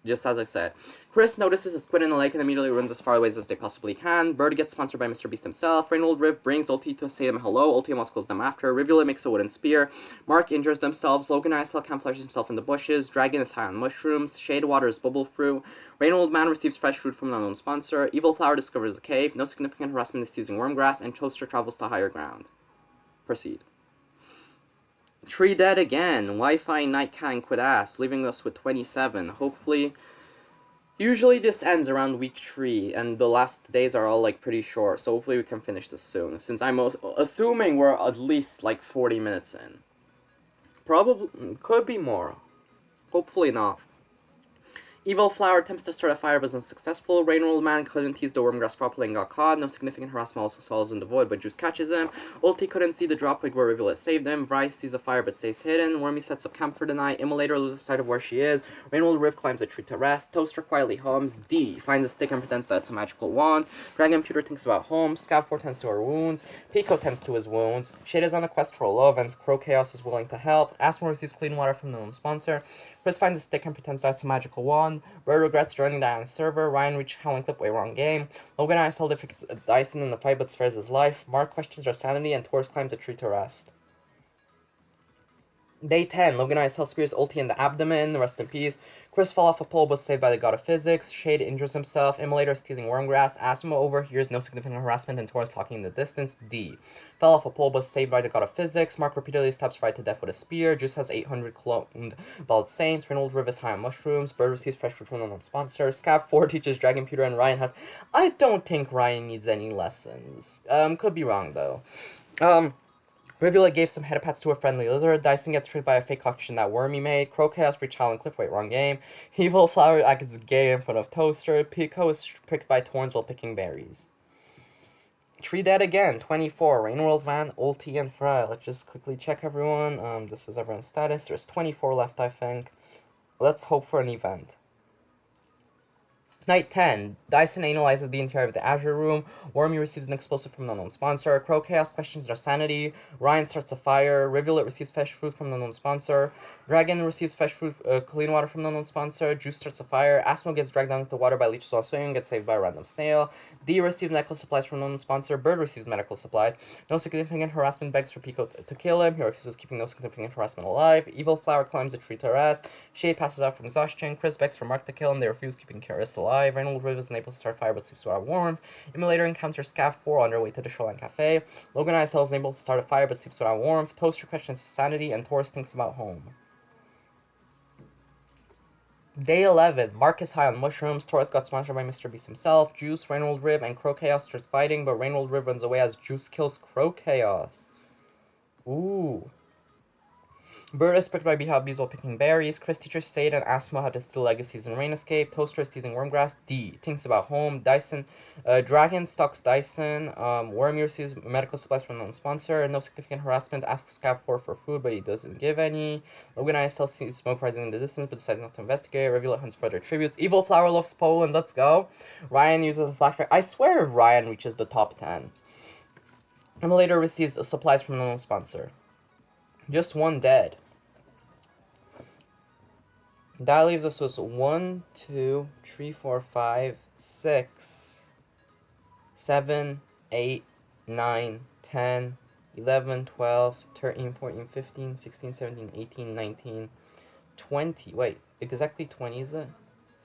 just as I said. Chris notices a squid in the lake and immediately runs as far away as they possibly can. Bird gets sponsored by Mr. Beast himself. Reynold Riv brings Ulti to say them hello. Ulti almost kills them after. Rivulet makes a wooden spear. Mark injures themselves. Logan ISL camouflages himself in the bushes. Dragon is high on mushrooms. Shade waters bubble fruit. Reynold Man receives fresh food from an unknown sponsor. Evil Flower discovers a cave. No significant harassment is using wormgrass. And Toaster travels to higher ground. Proceed. Tree dead again. Wi-Fi night can quit ass, leaving us with 27. Hopefully, usually this ends around week 3, and the last days are all like pretty short. So hopefully we can finish this soon. Since I'm assuming we're at least like 40 minutes in. Probably could be more. Hopefully not. Evil Flower attempts to start a fire but is unsuccessful. Reynold Man couldn't tease the wormgrass properly and got caught. No significant harassment also falls in the void, but Juice catches him. Ulti couldn't see the drop where Rivulet saved him. Bryce sees a fire but stays hidden. Wormy sets up camp for the night. Immolator loses sight of where she is. Reynold Riv climbs a tree to rest. Toaster quietly hums. D finds a stick and pretends that it's a magical wand. Dragon Pewter thinks about home. Scab4 tends to her wounds. Pico tends to his wounds. Shade is on a quest for love, and Crow Chaos is willing to help. Asmo receives clean water from the known sponsor. Chris finds a stick and pretends that it's a magical wand. Bird regrets joining Diana's server. Ryan reaches Howling Clip way wrong game. Logan ISL defeats Dyson in the fight but spares his life. Mark questions their sanity and Taurus climbs a tree to rest. Day 10. Logan ISL spears Ulti in the abdomen. Rest in peace. Chris fall off a pole but saved by the god of physics. Shade injures himself. Immolator is teasing wormgrass. Asmo overhears no significant harassment and Taurus talking in the distance. D. Fell off a pole but saved by the god of physics. Mark repeatedly stabs right to death with a spear. Juice has 800 cloned bald saints. Reynold Riv is high on mushrooms. Bird receives fresh food from the non-sponsor. Scab4 teaches Dragon Pewter and Ryan have... I don't think Ryan needs any lessons. Could be wrong though. Rivulet gave some head pats to a friendly lizard. Dyson gets tricked by a fake auction that Wormy made. Crow Chaos reached Howling Cliff. Wait, wrong game. Evil Flower acts gay in front of Toaster. Pico is pricked by thorns while picking berries. Tree dead again. 24. Rainworld Man, Ulti, and Fry. Let's just quickly check everyone. This is everyone's status. There's 24 left, I think. Let's hope for an event. Night 10. Dyson analyzes the interior of the Azure Room. Wormy receives an explosive from the unknown sponsor. Crow Chaos questions their sanity. Ryan starts a fire. Rivulet receives fresh fruit from the unknown sponsor. Dragon receives fresh fruit, clean water from the unknown sponsor. Juice starts a fire. Asmo gets dragged down into the water by leeches while swimming, gets saved by a random snail. D receives necklace supplies from the unknown sponsor. Bird receives medical supplies. No significant harassment begs for Pico to kill him. He refuses, keeping no significant harassment alive. Evil Flower climbs a tree to rest. Shade passes out from exhaustion. Chris begs for Mark to kill him. They refuse, keeping Karis alive. Reynold Riv is unable to start fire but sleeps without warmth. Immolator encounters Scab4 on their way to the Shoreline Cafe. Logan ISL is unable to start a fire but sleeps without warmth. Toaster questions his sanity, and Taurus thinks about home. Day 11. Mark is high on mushrooms. Taurus got sponsored by Mr. Beast himself. Juice, Reynold Riv, and Crow Chaos start fighting, but Reynold Riv runs away as Juice kills Crow Chaos. Ooh. Bird is picked by Beehives while picking berries. Chris teaches Sade and Asmo how to steal legacies in Rain Escape. Toaster is teasing Wormgrass. D thinks about home. Dyson, Dragon stalks Dyson. Wormy receives medical supplies from a sponsor. No significant harassment. Asks Scab4 for food, but he doesn't give any. Logan ISL sees smoke rising in the distance, but decides not to investigate. Rivulet hunts further tributes. Evil Flower loves Poland. Let's go. Ryan uses a flashback. I swear if Ryan reaches the top 10. Immolator receives supplies from a sponsor. Just one dead. That leaves us with 1, 2, 3, 4, 5, 6, 7, 8, 9, 10, 11, 12, 13, 14, 15, 16, 17, 18, 19, 20. Wait, exactly 20 is it?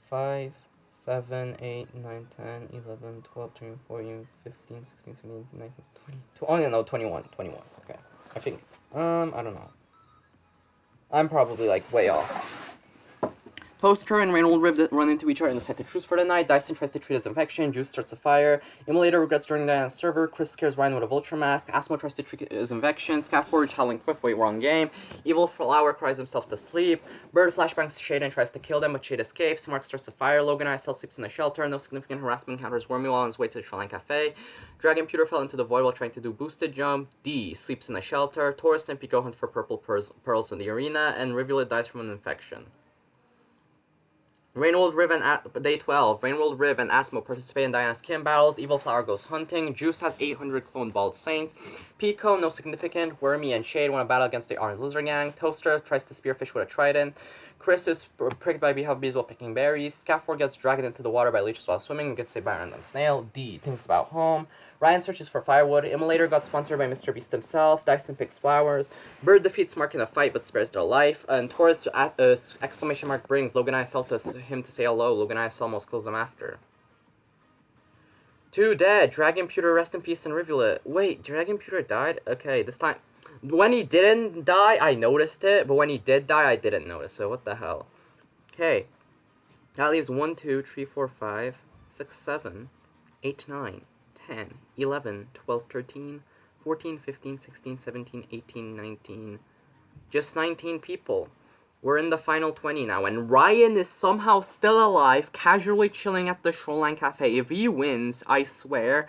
5, 7, 8, 9, 10, 11, 12, 13, 14, 15, 16, 17, 18, 19, 20. Oh, no, 21. 21. Okay. I think. I don't know. I'm probably, like, way off. Toaster and Reynold Riv run into each other and decide to truce for the night. Dyson tries to treat his infection. Juice starts a fire. Immolator regrets joining Diana's server. Chris scares Ryan with a vulture mask. Asmo tries to treat his infection. Scab4 reach Howling Cliff. Wait, wrong game. Evil Flower cries himself to sleep. Bird flashbangs Shade and tries to kill them, but Shade escapes. Mark starts a fire. Logan ISL sleeps in a shelter. No significant harassment encounters Wormy while on his way to the Shoreline Cafe. Dragon Pewter fell into the void while trying to do boosted jump. D sleeps in a shelter. Taurus and Pico hunt for purple pearls in the arena. And Rivulet dies from an infection. Reynold Riv and Day 12. Reynold Riv and Asmo participate in Diana's Kim battles. Evil Flower goes hunting. Juice has 800 cloned bald saints. Pico, no significant. Wormy and Shade want to battle against the Orange Lizard Gang. Toaster tries to spearfish with a trident. Chris is pricked by bees while picking berries. Scaffold gets dragged into the water by leeches while swimming and gets saved by a random snail. D. Thinks about home. Ryan searches for firewood. Immolator got sponsored by Mr. Beast himself. Dyson picks flowers. Bird defeats Mark in a fight but spares their life. And Taurus exclamation mark brings Logan ISL to him to say hello. Logan ISL almost kills him after. 2 dead. Dragon Pewter, rest in peace, and rivulet. Wait, Dragon Pewter died? Okay, this time. When he didn't die, I noticed it, but when he did die, I didn't notice it. What the hell? Okay. That leaves 1, 2, 3, 4, 5, 6, 7, 8, 9, 10, 11, 12, 13, 14, 15, 16, 17, 18, 19. Just 19 people. We're in the final 20 now, and Ryan is somehow still alive, casually chilling at the Shoreline Cafe. If he wins, I swear,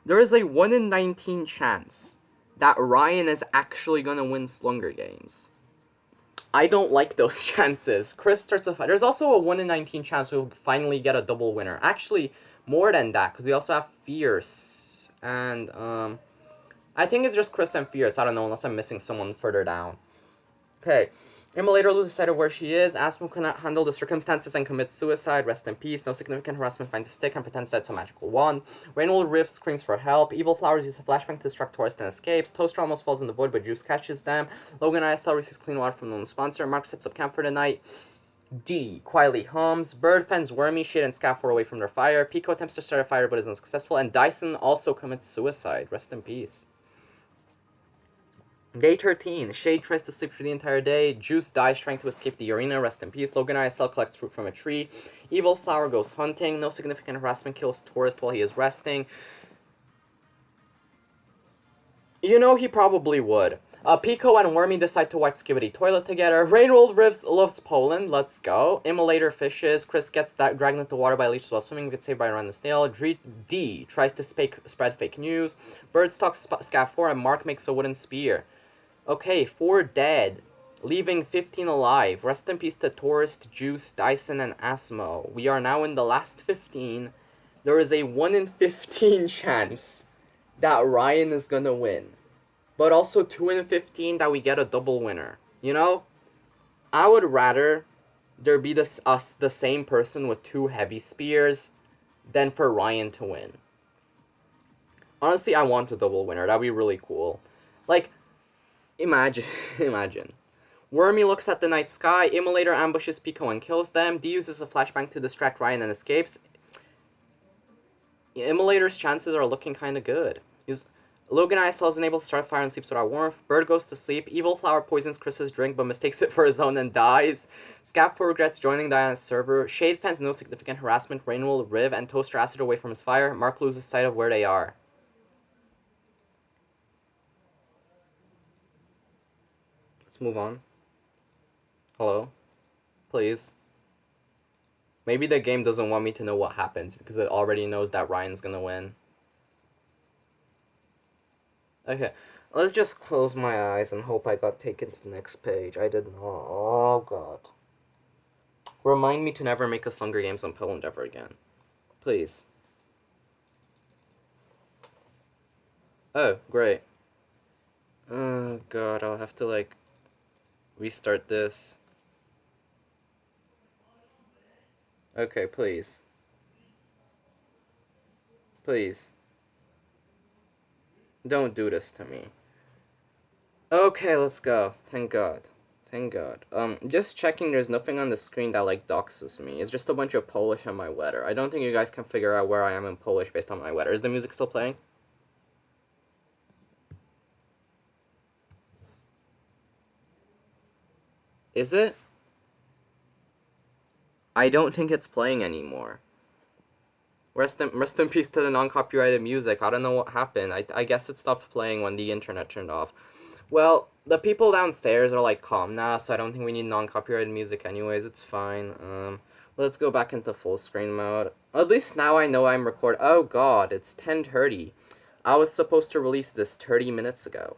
there is a 1 in 19 chance that Ryan is actually gonna win Slunger Games. I don't like those chances. Chris starts a fight. There's also a 1 in 19 chance we'll finally get a double winner. Actually, more than that, because we also have Fierce. And, I think it's just Chris and Fierce. I don't know, unless I'm missing someone further down. Okay. Immolator loses sight of where she is. Asmo cannot handle the circumstances and commits suicide. Rest in peace. No significant harassment finds a stick and pretends that it's a magical wand. Rainwell Rift screams for help. Evil Flowers use a flashbang to distract Taurus and escapes. Toaster almost falls in the void, but Juice catches them. Logan ISL receives clean water from the known sponsor. Mark sets up camp for the night. D. Quietly hums. Bird fends Wormy, Shade, and Scaffold away from their fire. Pico attempts to start a fire but is unsuccessful. And Dyson also commits suicide. Rest in peace. Day 13. Shade tries to sleep through the entire day. Juice dies trying to escape the arena. Rest in peace. Logan ISL collects fruit from a tree. Evil Flower goes hunting. No significant harassment kills Taurus while he is resting. You know he probably would. Pico and Wormy decide to watch Skibidi Toilet together. Rainroll loves Poland. Let's go. Immolator fishes. Chris gets dragged into water by leeches while swimming. Gets saved by a random snail. D tries to spread fake news. Bird stalks Scaffold and Mark makes a wooden spear. Okay, 4 dead, leaving 15 alive. Rest in peace to Taurus, Juice, Dyson, and Asmo. We are now in the last 15. There is a 1 in 15 chance that Ryan is gonna win. But also 2 in 15 that we get a double winner. You know? I would rather there be the same person with 2 heavy spears than for Ryan to win. Honestly, I want a double winner. That'd be really cool. Like, Imagine. Wormy looks at the night sky. Immolator ambushes Pico and kills them. D uses a flashbang to distract Ryan and escapes. Immolator's chances are looking kind of good. Logan ISL is unable to start a fire and sleeps without warmth. Bird goes to sleep. Evil Flower poisons Chris's drink but mistakes it for his own and dies. Scaffold regrets joining Diana's server. Shade fends no significant harassment. Rainwell, Riv, and Toaster acid away from his fire. Mark loses sight of where they are. Let's move on. Hello? Please. Maybe the game doesn't want me to know what happens because it already knows that Ryan's gonna win. Okay, let's just close my eyes and hope I got taken to the next page. I did not. Oh, God. Remind me to never make a Slunger Games on Poland ever again. Please. Oh, great. Oh, God, I'll have to, like, restart this. Okay, please. Please. Don't do this to me. Okay, let's go. Thank God. Thank God. Just checking there's nothing on the screen that, like, doxes me. It's just a bunch of Polish on my weather. I don't think you guys can figure out where I am in Polish based on my weather. Is the music still playing? Is it? I don't think it's playing anymore. Rest in peace to the non-copyrighted music. I don't know what happened. I guess it stopped playing when the internet turned off. Well, the people downstairs are, like, calm now, so I don't think we need non-copyrighted music anyways. It's fine. Let's go back into full screen mode. At least now I know I'm recording. Oh, God, it's 10:30. I was supposed to release this 30 minutes ago.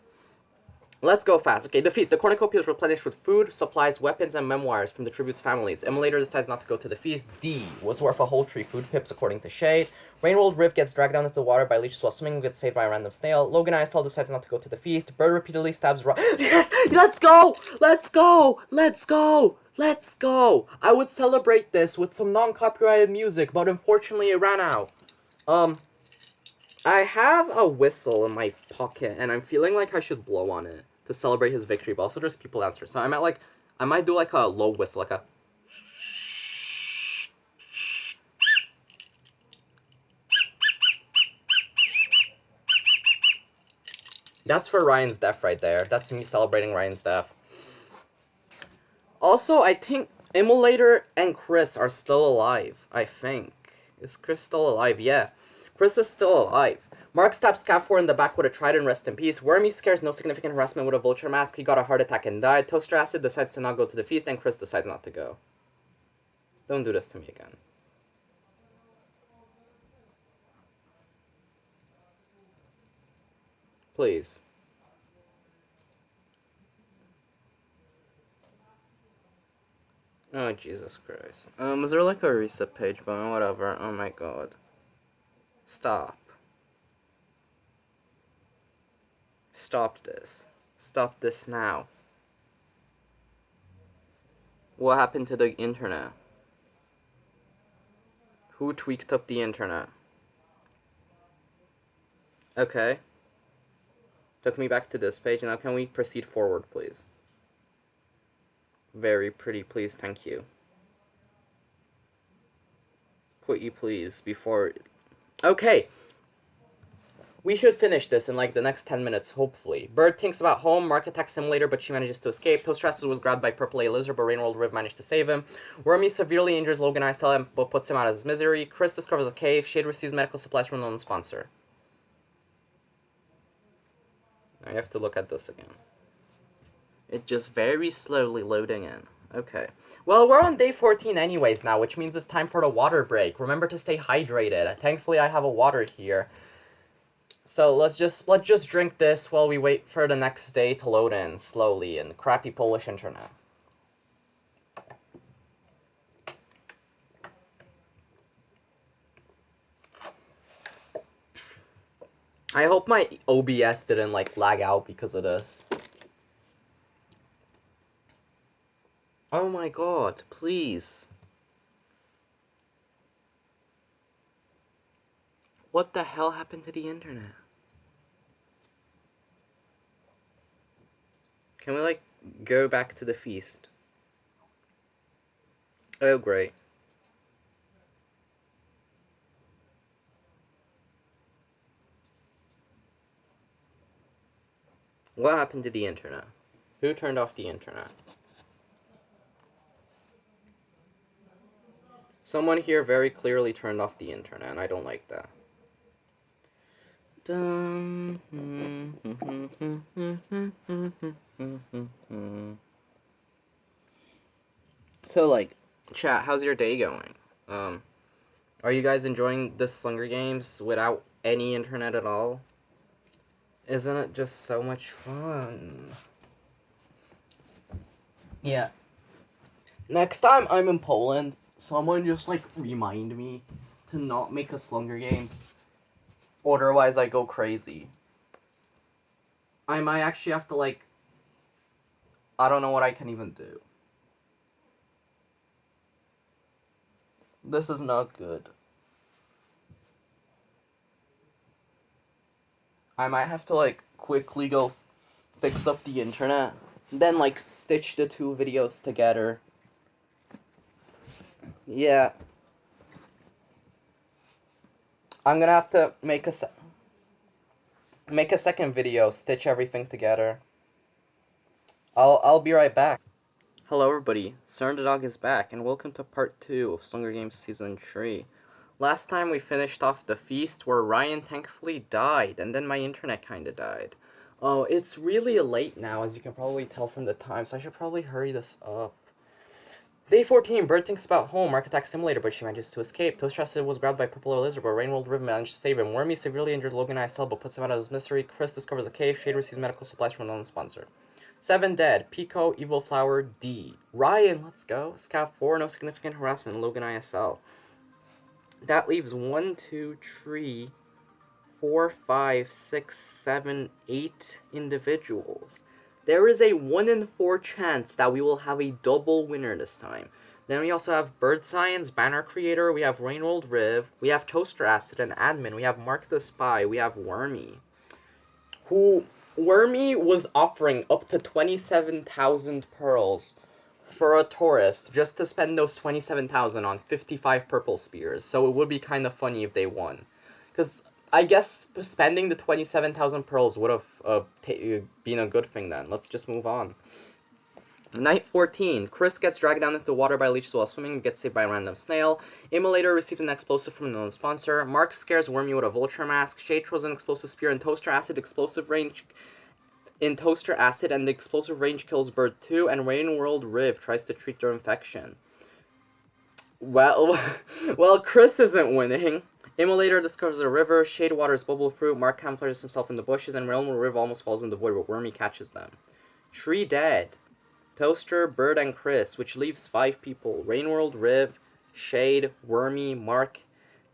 Let's go fast. Okay, the feast. The cornucopia is replenished with food, supplies, weapons, and memoirs from the tribute's families. Immolator decides not to go to the feast. D was worth a whole tree. Food pips according to Shade. Rainrolled Riv gets dragged down into the water by leeches while swimming and gets saved by a random snail. Logan Isol decides not to go to the feast. Bird repeatedly stabs Yes! Let's go! Let's go! Let's go! Let's go! I would celebrate this with some non-copyrighted music, but unfortunately it ran out. I have a whistle in my pocket, and I'm feeling like I should blow on it to celebrate his victory, but also there's people answer. So I might do like a low whistle, like a... That's for Ryan's death right there. That's me celebrating Ryan's death. Also, I think Immolator and Chris are still alive, I think. Is Chris still alive? Yeah. Chris is still alive. Mark stabs Scaffour in the back with a trident, rest in peace. Wormy scares no significant harassment with a vulture mask. He got a heart attack and died. Toaster Acid decides to not go to the feast, and Chris decides not to go. Don't do this to me again. Please. Oh, Jesus Christ. Is there like a reset page button? Whatever. Oh my god. Stop. Stop this. Stop this now. What happened to the internet? Who tweaked up the internet? Okay. Took me back to this page. Now can we proceed forward, please? Very pretty, please. Thank you. Put you, please, before... Okay. We should finish this in like the next 10 minutes, hopefully. Bird thinks about home. Mark attacks Simulator, but she manages to escape. Toaststrasses was grabbed by Purple A Lizard, but Rainrolled Riv managed to save him. Wormy severely injures Logan Isel, but puts him out of his misery. Chris discovers a cave. Shade receives medical supplies from an sponsor. I have to look at this again. It's just very slowly loading in. Okay. Well, we're on day 14 anyways now, which means it's time for the water break. Remember to stay hydrated. Thankfully, I have a water here. So let's just drink this while we wait for the next day to load in slowly in crappy Polish internet. I hope my OBS didn't like lag out because of this. Oh my god, please. What the hell happened to the internet? Can we, like, go back to the feast? Oh, great. What happened to the internet? Who turned off the internet? Someone here very clearly turned off the internet, and I don't like that. So, like, chat, how's your day going? Are you guys enjoying this Slunger Games without any internet at all? Isn't it just so much fun? Yeah. Next time I'm in Poland, someone just, like, remind me to not make a Slunger Games. Otherwise, I go crazy. I might actually have to, like... I don't know what I can even do. This is not good. I might have to, like, quickly go fix up the internet. Then, like, stitch the two videos together. Yeah. I'm gonna have to make a second video, stitch everything together. I'll be right back. Hello everybody, Sir the Dog is back, and welcome to part 2 of Slunger Games Season 3. Last time we finished off the feast where Ryan thankfully died, and then my internet kinda died. Oh, it's really late now, as you can probably tell from the time, so I should probably hurry this up. Day 14, Bird thinks about home. Mark attacks Simulator, but she manages to escape. Toaster Acid was grabbed by Purple Lizard, but Rainworld Riv managed to save him. Wormy severely injured Logan ISL, but puts him out of his misery. Chris discovers a cave. Shade receives medical supplies from a known sponsor. 7 dead. Pico, Evil Flower, D. Ryan, let's go. Scav 4, no significant harassment. Logan ISL. That leaves 1, 2, 3, 4, 5, 6, 7, 8 individuals. There is a 1 in 4 chance that we will have a double winner this time. Then we also have Bird Science, Banner Creator, we have Rainworld Riv, we have Toaster Acid and Admin, we have Mark the Spy, we have Wormy. Wormy was offering up to 27,000 pearls for a tourist just to spend those 27,000 on 55 purple spears, so it would be kind of funny if they won. Because I guess spending the 27,000 pearls would have been a good thing then. Let's just move on. Night 14. Chris gets dragged down into the water by leeches while swimming and gets saved by a random snail. Immolator receives an explosive from a known sponsor. Mark scares Wormy with a vulture mask. Shade throws an explosive spear in Toaster Acid. Explosive range in Toaster Acid, and the explosive range kills Bird 2, and Rainworld Riv tries to treat their infection. Well, Chris isn't winning. Immolator discovers a river, Shade waters Bubble Fruit, Mark camouflages himself in the bushes, and Rainworld Riv almost falls in the void, but Wormy catches them. 3 dead. Toaster, Bird, and Chris, which leaves 5 people. Rainworld Riv, Shade, Wormy, Mark,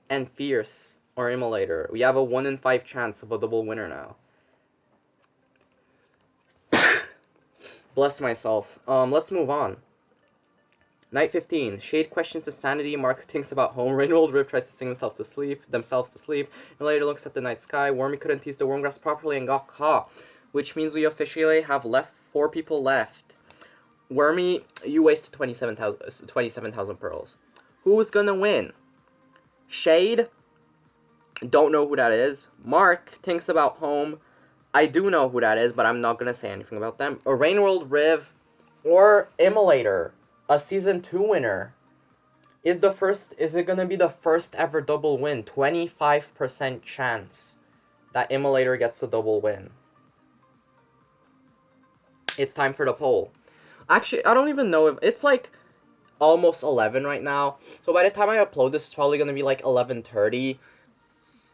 and Fierce, or Immolator. We have a 1 in 5 chance of a double winner now. Bless myself. Let's move on. Night 15. Shade questions his sanity. Mark thinks about home. Rainworld Riv tries to sing themselves to sleep. Immolator looks at the night sky. Wormy couldn't tease the wormgrass properly and got caught, which means we officially have 4 people left. Wormy, you wasted 27,000 pearls. Who's gonna win? Shade? Don't know who that is. Mark thinks about home. I do know who that is, but I'm not gonna say anything about them. Or Rainworld Riv, or Immolator, a Season 2 winner. Is it gonna be the first ever double win? 25% chance that Immolator gets a double win. It's time for the poll. Actually, I don't even know if it's like almost 11 right now. So by the time I upload this, it's probably gonna be like 11:30.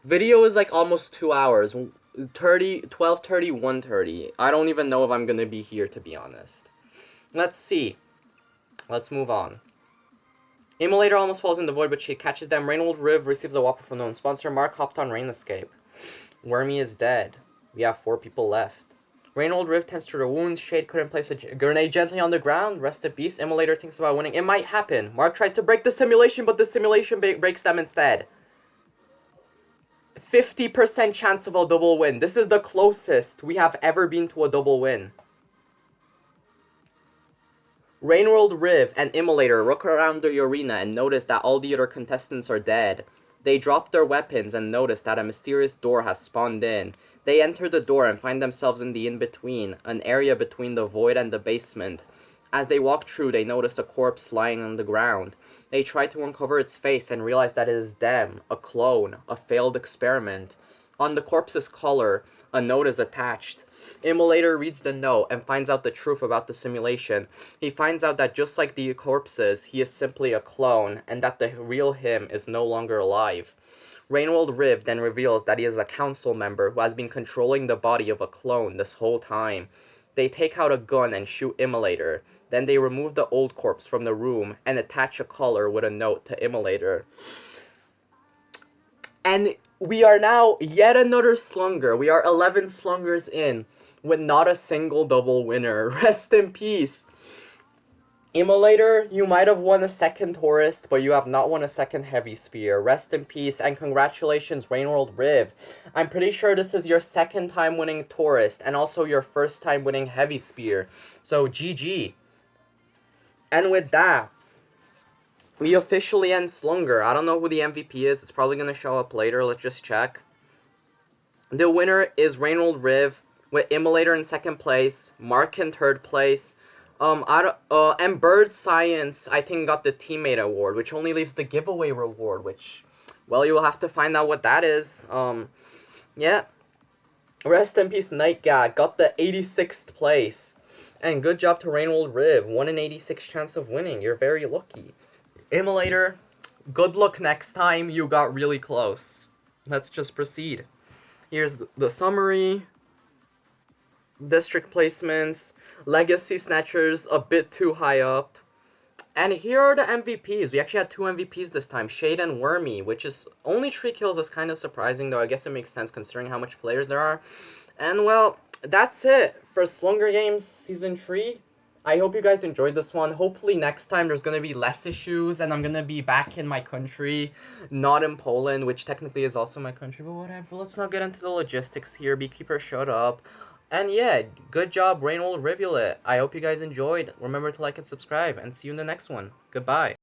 Video is like almost 2 hours. 12:30, 1:30. I don't even know if I'm gonna be here, to be honest. Let's see. Let's move on. Immolator almost falls in the void, but she catches them. Rainworld Riv receives a whopper from known sponsor. Mark hopped on Rain Escape. Wormy is dead. We have 4 people left. Rainworld Riv tends to her wounds. Shade couldn't place a grenade gently on the ground. Rest in peace. Immolator thinks about winning. It might happen. Mark tried to break the simulation, but the simulation breaks them instead. 50% chance of a double win. This is the closest we have ever been to a double win. Rainworld Riv and Immolator look around the arena and notice that all the other contestants are dead. They drop their weapons and notice that a mysterious door has spawned in. They enter the door and find themselves in the in-between, an area between the void and the basement. As they walk through, they notice a corpse lying on the ground. They try to uncover its face and realize that it is them, a clone, a failed experiment. On the corpse's collar, a note is attached. Immolator reads the note and finds out the truth about the simulation. He finds out that just like the corpses, he is simply a clone, and that the real him is no longer alive. Rainworld Riv then reveals that he is a council member who has been controlling the body of a clone this whole time. They take out a gun and shoot Immolator. Then they remove the old corpse from the room and attach a collar with a note to Immolator. And we are now yet another slunger. We are 11 slungers in with not a single double winner. Rest in peace. Immolator, you might have won a second tourist, but you have not won a second heavy spear. Rest in peace, and congratulations, Rainworld Riv. I'm pretty sure this is your second time winning tourist, and also your first time winning heavy spear. So, GG. And with that, we officially end Slunger. I don't know who the MVP is. It's probably going to show up later. Let's just check. The winner is Rainworld Riv, with Immolator in second place, Mark in third place. And Bird Science, I think, got the teammate award, which only leaves the giveaway reward, which, well, you will have to find out what that is. Yeah. Rest in peace, Night Gag, got the 86th place. And good job to Rainold Riv. 1 in 86 chance of winning. You're very lucky. Immolator, good luck next time. You got really close. Let's just proceed. Here's the summary. District placements. Legacy Snatchers a bit too high up. And here are the MVPs. We actually had 2 MVPs this time, Shade and Wormy, which is only 3 kills is kind of surprising, though I guess it makes sense considering how much players there are. And well, that's it for Slunger Games Season 3. I hope you guys enjoyed this one. Hopefully next time there's going to be less issues and I'm going to be back in my country, not in Poland, which technically is also my country, but whatever. Let's not get into the logistics here. Beekeeper showed up. And yeah, good job, Rainold Rivulet. I hope you guys enjoyed. Remember to like and subscribe, and see you in the next one. Goodbye.